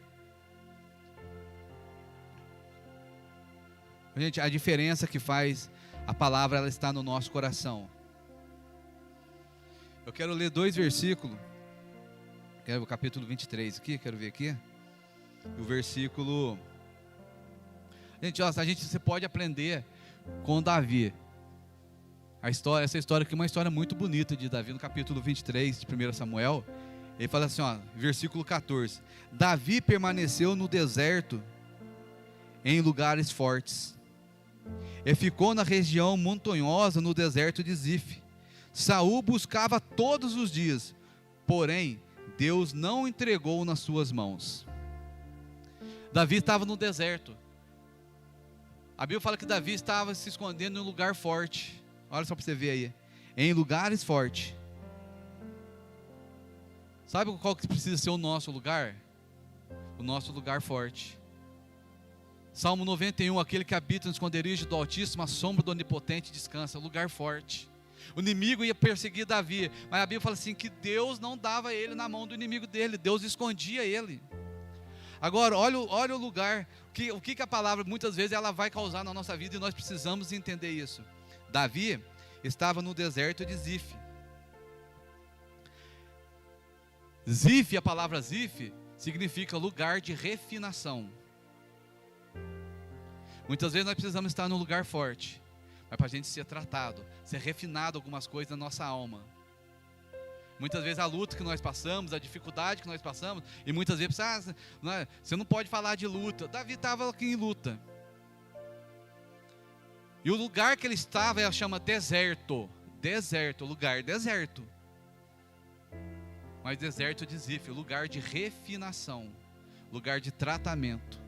Gente, a diferença que faz a palavra, ela está no nosso coração. Eu quero ler 2 versículos. Quero o capítulo 23 aqui, quero ver aqui. O versículo... Gente, você pode aprender com Davi. Essa história aqui é uma história muito bonita de Davi, no capítulo 23 de 1 Samuel. Ele fala assim, versículo 14. Davi permaneceu no deserto, em lugares fortes, e ficou na região montanhosa, no deserto de Zif. Saul buscava todos os dias, porém, Deus não entregou nas suas mãos. Davi estava no deserto. A Bíblia fala que Davi estava se escondendo em um lugar forte. Olha só para você ver aí. Em lugares fortes. Sabe qual que precisa ser o nosso lugar? O nosso lugar forte. Salmo 91, aquele que habita no esconderijo do Altíssimo, a sombra do Onipotente descansa. Lugar forte. O inimigo ia perseguir Davi, mas a Bíblia fala assim, que Deus não dava ele na mão do inimigo dele. Deus escondia ele. Agora, olha o lugar, o que a palavra, muitas vezes, ela vai causar na nossa vida, e nós precisamos entender isso. Davi estava no deserto de Zif. Zif, a palavra Zif, significa lugar de refinação. Muitas vezes nós precisamos estar num lugar forte, mas para a gente ser tratado, ser refinado algumas coisas na nossa alma. Muitas vezes a luta que nós passamos, a dificuldade que nós passamos, e muitas vezes você não pode falar de luta. Davi estava aqui em luta. E o lugar que ele estava, ela chama deserto. Deserto, lugar deserto. Mas deserto de Zif, lugar de refinação, lugar de tratamento.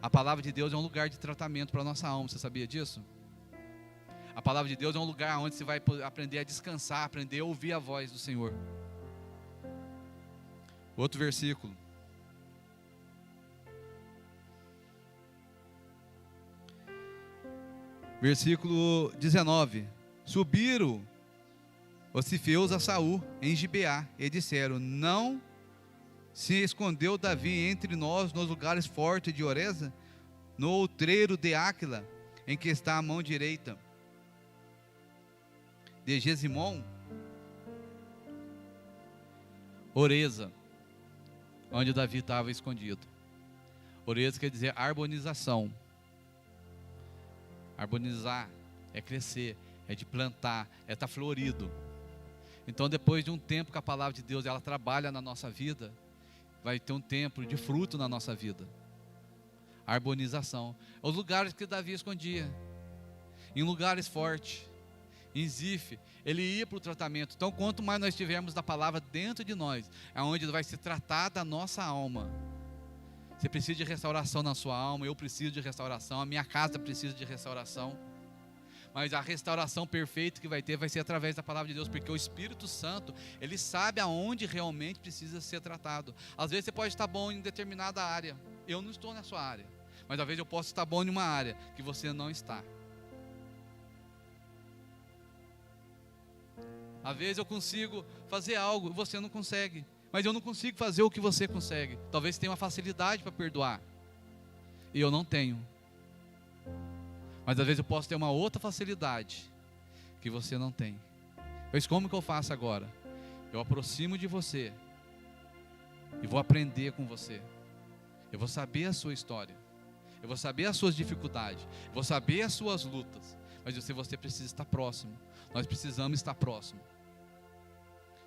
A palavra de Deus é um lugar de tratamento para a nossa alma, você sabia disso? A palavra de Deus é um lugar onde você vai aprender a descansar, aprender a ouvir a voz do Senhor. Outro versículo. Versículo 19. Subiram os cifeus a Saul em Gibeá e disseram: não se escondeu Davi entre nós nos lugares fortes de Oreza, no outreiro de Áquila, em que está a mão direita de Gesimon? Oreza, onde Davi estava escondido. Oreza quer dizer arbonização. Arbonizar é crescer, é de plantar, é estar florido. Então, depois de um tempo que a palavra de Deus ela trabalha na nossa vida, vai ter um tempo de fruto na nossa vida. Arbonização. Os lugares que Davi escondia, em lugares fortes, em Zif, ele ia para o tratamento. Então, quanto mais nós tivermos da palavra dentro de nós, é onde vai se tratar da nossa alma. Você precisa de restauração na sua alma, eu preciso de restauração, a minha casa precisa de restauração. Mas a restauração perfeita que vai ter vai ser através da palavra de Deus, porque o Espírito Santo, ele sabe aonde realmente precisa ser tratado. Às vezes você pode estar bom em determinada área, eu não estou na sua área, mas às vezes eu posso estar bom em uma área que você não está. Às vezes eu consigo fazer algo e você não consegue, mas eu não consigo fazer o que você consegue. Talvez você tenha uma facilidade para perdoar e eu não tenho. Mas às vezes eu posso ter uma outra facilidade que você não tem. Mas como que eu faço agora? Eu aproximo de você e vou aprender com você. Eu vou saber a sua história, eu vou saber as suas dificuldades, eu vou saber as suas lutas. Mas você precisa estar próximo. Nós precisamos estar próximo.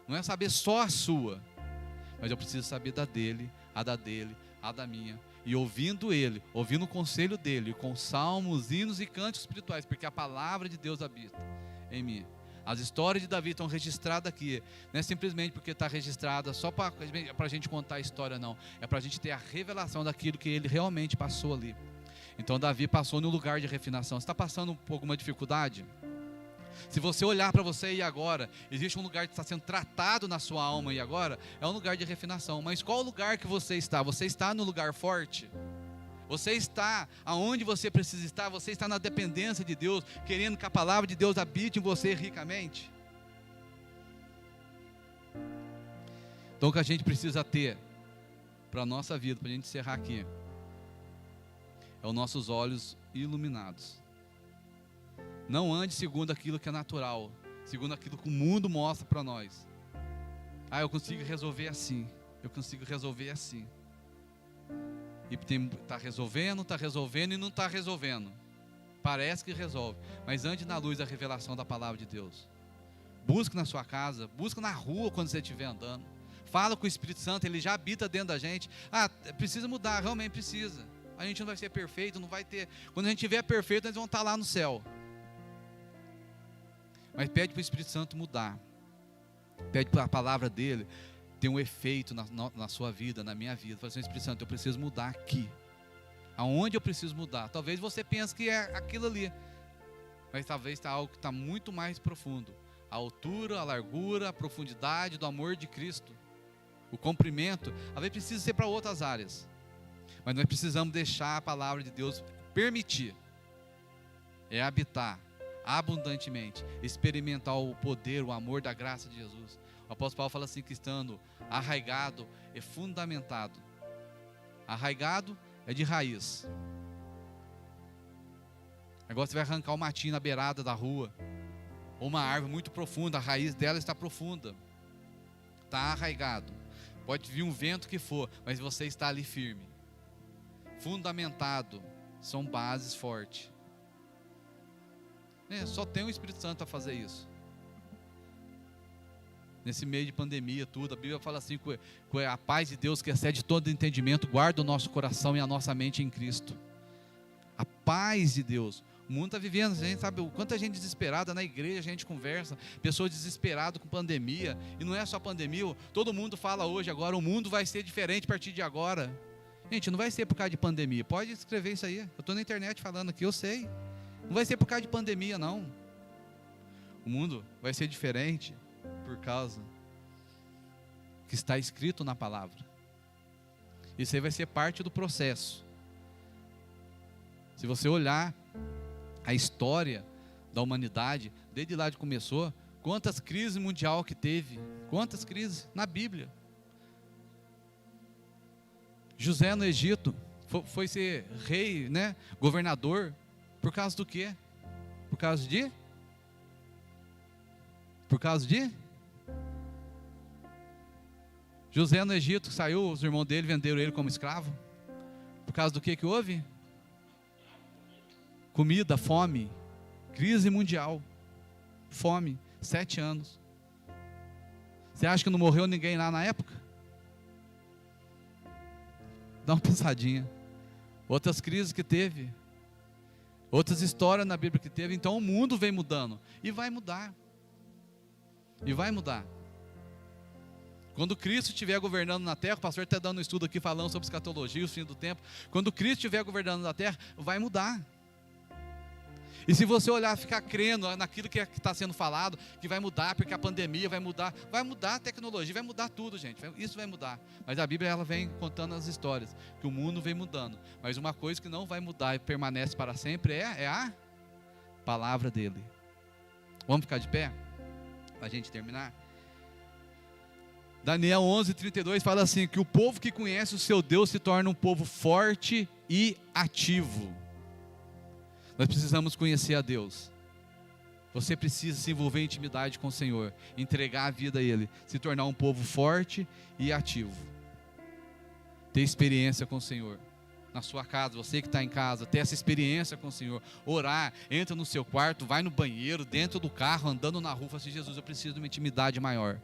Não é saber só a sua, mas eu preciso saber da dele, a da minha. E ouvindo ele, ouvindo o conselho dele, com salmos, hinos e cânticos espirituais, porque a palavra de Deus habita em mim. As histórias de Davi estão registradas aqui. Não é simplesmente porque está registrada só para a gente contar a história, não. É para a gente ter a revelação daquilo que ele realmente passou ali. Então Davi passou no lugar de refinação. Você está passando por alguma dificuldade? Se você olhar para você e agora, existe um lugar que está sendo tratado na sua alma e agora, é um lugar de refinação. Mas qual lugar que você está? Você está no lugar forte? Você está aonde você precisa estar? Você está na dependência de Deus, querendo que a palavra de Deus habite em você ricamente? Então o que a gente precisa ter para a nossa vida, para a gente encerrar aqui, é os nossos olhos iluminados. Não ande segundo aquilo que é natural, segundo aquilo que o mundo mostra para nós. Eu consigo resolver assim, eu consigo resolver assim. E está resolvendo e não está resolvendo. Parece que resolve, mas ande na luz da revelação da palavra de Deus. Busque na sua casa, busque na rua quando você estiver andando. Fala com o Espírito Santo, ele já habita dentro da gente. Precisa mudar, realmente precisa. A gente não vai ser perfeito, não vai ter. Quando a gente tiver perfeito, nós vamos estar lá no céu. Mas pede para o Espírito Santo mudar. Pede para a palavra dele ter um efeito na sua vida, na minha vida. Fala assim: Espírito Santo, eu preciso mudar aqui. Aonde eu preciso mudar? Talvez você pense que é aquilo ali, mas talvez está algo que está muito mais profundo. A altura, a largura, a profundidade do amor de Cristo, o comprimento, às vezes precisa ser para outras áreas. Mas nós precisamos deixar a palavra de Deus permitir. É habitar abundantemente, experimentar o poder, o amor da graça de Jesus. O apóstolo Paulo fala assim, que estando arraigado e fundamentado. Arraigado é de raiz. Agora você vai arrancar um matinho na beirada da rua, ou uma árvore muito profunda, a raiz dela está profunda, está arraigado. Pode vir um vento que for, mas você está ali firme, fundamentado. São bases fortes. Só tem o Espírito Santo a fazer isso. Nesse meio de pandemia, tudo, a Bíblia fala assim, que a paz de Deus que excede todo entendimento, guarda o nosso coração e a nossa mente em Cristo. A paz de Deus. O mundo está vivendo, a gente sabe o quanta gente desesperada na igreja, a gente conversa, pessoas desesperadas com pandemia, e não é só pandemia, todo mundo fala hoje, agora o mundo vai ser diferente a partir de agora. Gente, não vai ser por causa de pandemia, pode escrever isso aí, eu estou na internet falando aqui, eu sei. Não vai ser por causa de pandemia, não. O mundo vai ser diferente por causa que está escrito na palavra. Isso aí vai ser parte do processo. Se você olhar a história da humanidade, desde lá que começou, quantas crises mundial que teve, quantas crises na Bíblia. José no Egito foi ser rei, né, governador, por causa do quê? Por causa de José no Egito, saiu, os irmãos dele venderam ele como escravo. Por causa do que houve? Comida, fome, crise mundial, fome, 7 anos. Você acha que não morreu ninguém lá na época? Dá uma pensadinha. Outras crises que teve, outras histórias na Bíblia que teve. Então o mundo vem mudando, e vai mudar, e vai mudar. Quando Cristo estiver governando na terra, o pastor está dando um estudo aqui falando sobre escatologia, o fim do tempo. Quando Cristo estiver governando na terra, vai mudar. E se você olhar e ficar crendo naquilo que está sendo falado, que vai mudar, porque a pandemia vai mudar a tecnologia, vai mudar tudo, gente. Isso vai mudar. Mas a Bíblia, ela vem contando as histórias, que o mundo vem mudando. Mas uma coisa que não vai mudar e permanece para sempre é a palavra dele. Vamos ficar de pé? Para a gente terminar? Daniel 11:32 fala assim, que o povo que conhece o seu Deus se torna um povo forte e ativo. Nós precisamos conhecer a Deus. Você precisa se envolver em intimidade com o Senhor, entregar a vida a Ele, se tornar um povo forte e ativo. Ter experiência com o Senhor. Na sua casa, você que está em casa, ter essa experiência com o Senhor. Orar, entra no seu quarto, vai no banheiro, dentro do carro, andando na rua, fala assim, Jesus, eu preciso de uma intimidade maior.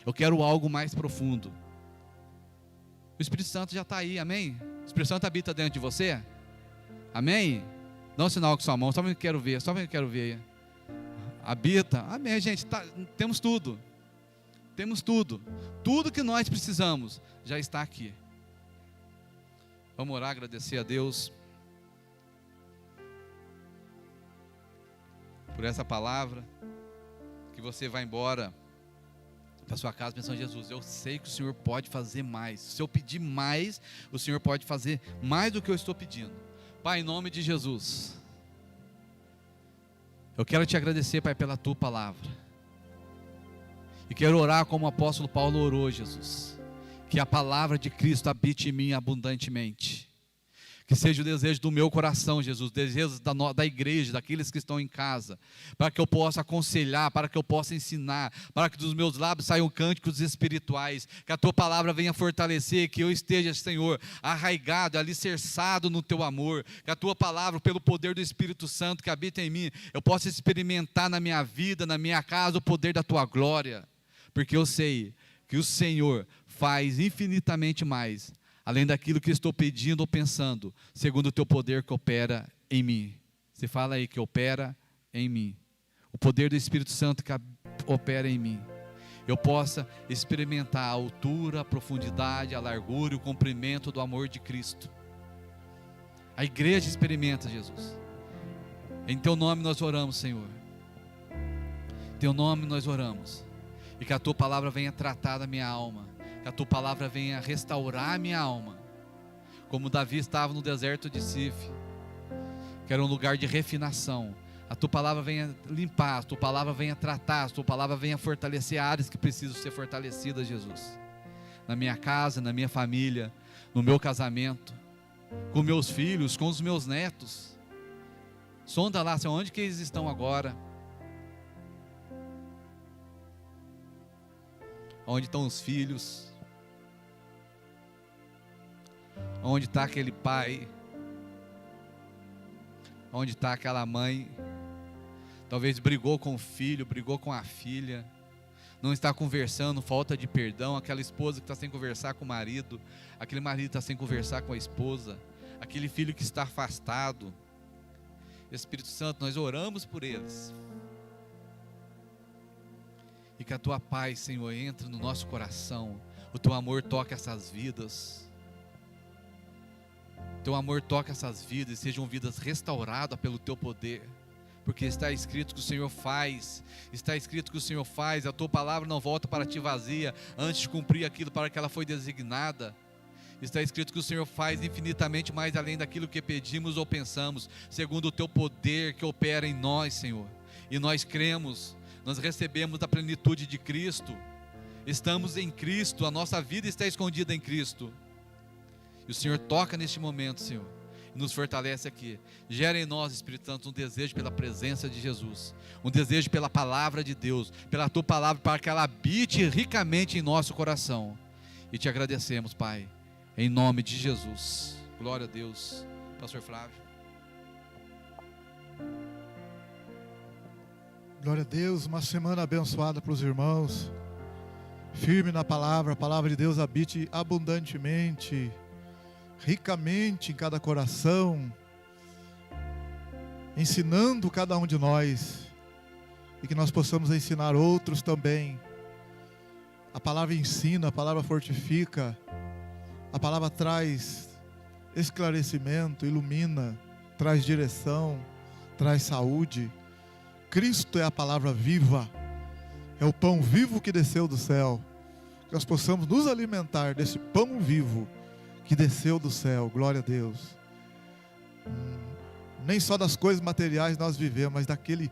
Eu quero algo mais profundo. O Espírito Santo já está aí, amém? O Espírito Santo habita dentro de você? Amém? Dá um sinal com sua mão, só eu quero ver, Habita, amém, gente, temos tudo. Temos tudo. Tudo que nós precisamos já está aqui. Vamos orar, agradecer a Deus por essa palavra, que você vai embora para sua casa pensando, Jesus, eu sei que o Senhor pode fazer mais. Se eu pedir mais, o Senhor pode fazer mais do que eu estou pedindo. Pai, em nome de Jesus, eu quero te agradecer, Pai, pela tua palavra. E quero orar como o apóstolo Paulo orou, Jesus. Que a palavra de Cristo habite em mim abundantemente. Que seja o desejo do meu coração, Jesus, desejo da igreja, daqueles que estão em casa, para que eu possa aconselhar, para que eu possa ensinar, para que dos meus lábios saiam cânticos espirituais, que a tua palavra venha fortalecer, que eu esteja, Senhor, arraigado, alicerçado no teu amor, que a tua palavra, pelo poder do Espírito Santo que habita em mim, eu possa experimentar na minha vida, na minha casa, o poder da tua glória, porque eu sei que o Senhor faz infinitamente mais, além daquilo que estou pedindo ou pensando, segundo o teu poder que opera em mim. Você fala aí que opera em mim. O poder do Espírito Santo que opera em mim. Eu possa experimentar a altura, a profundidade, a largura e o comprimento do amor de Cristo. A igreja experimenta, Jesus. Em teu nome nós oramos, Senhor. Em teu nome nós oramos. E que a tua palavra venha tratar da minha alma. Que a tua palavra venha restaurar a minha alma, como Davi estava no deserto de Sif, que era um lugar de refinação. A tua palavra venha limpar, a tua palavra venha tratar, a tua palavra venha fortalecer áreas que precisam ser fortalecidas, Jesus. Na minha casa, na minha família, no meu casamento, com meus filhos, com os meus netos. Sonda lá, onde que eles estão agora? Onde estão os filhos? Onde está aquele pai? Onde está aquela mãe? Talvez brigou com o filho, brigou com a filha, não está conversando, falta de perdão. Aquela esposa que está sem conversar com o marido, aquele marido que está sem conversar com a esposa, aquele filho que está afastado. Espírito Santo, nós oramos por eles. E que a tua paz, Senhor, entre no nosso coração. O teu amor toque essas vidas. O teu amor toque essas vidas e sejam vidas restauradas pelo teu poder. Porque está escrito que o Senhor faz. Está escrito que o Senhor faz. A tua palavra não volta para ti vazia, antes de cumprir aquilo para que ela foi designada. Está escrito que o Senhor faz infinitamente mais além daquilo que pedimos ou pensamos, segundo o teu poder que opera em nós, Senhor. E nós cremos, nós recebemos da plenitude de Cristo, estamos em Cristo, a nossa vida está escondida em Cristo. E o Senhor toca neste momento, Senhor, e nos fortalece aqui. Gera em nós, Espírito Santo, um desejo pela presença de Jesus, um desejo pela palavra de Deus, pela tua palavra, para que ela habite ricamente em nosso coração. E te agradecemos, Pai, em nome de Jesus. Glória a Deus. Pastor Flávio. Glória a Deus, uma semana abençoada para os irmãos. Firme na palavra, a palavra de Deus habite abundantemente, ricamente em cada coração, ensinando cada um de nós, e que nós possamos ensinar outros também. A palavra ensina, a palavra fortifica, a palavra traz esclarecimento, ilumina, traz direção, traz saúde. Cristo é a palavra viva, é o pão vivo que desceu do céu. Que nós possamos nos alimentar desse pão vivo que desceu do céu. Glória a Deus. Nem só das coisas materiais nós vivemos, mas daquele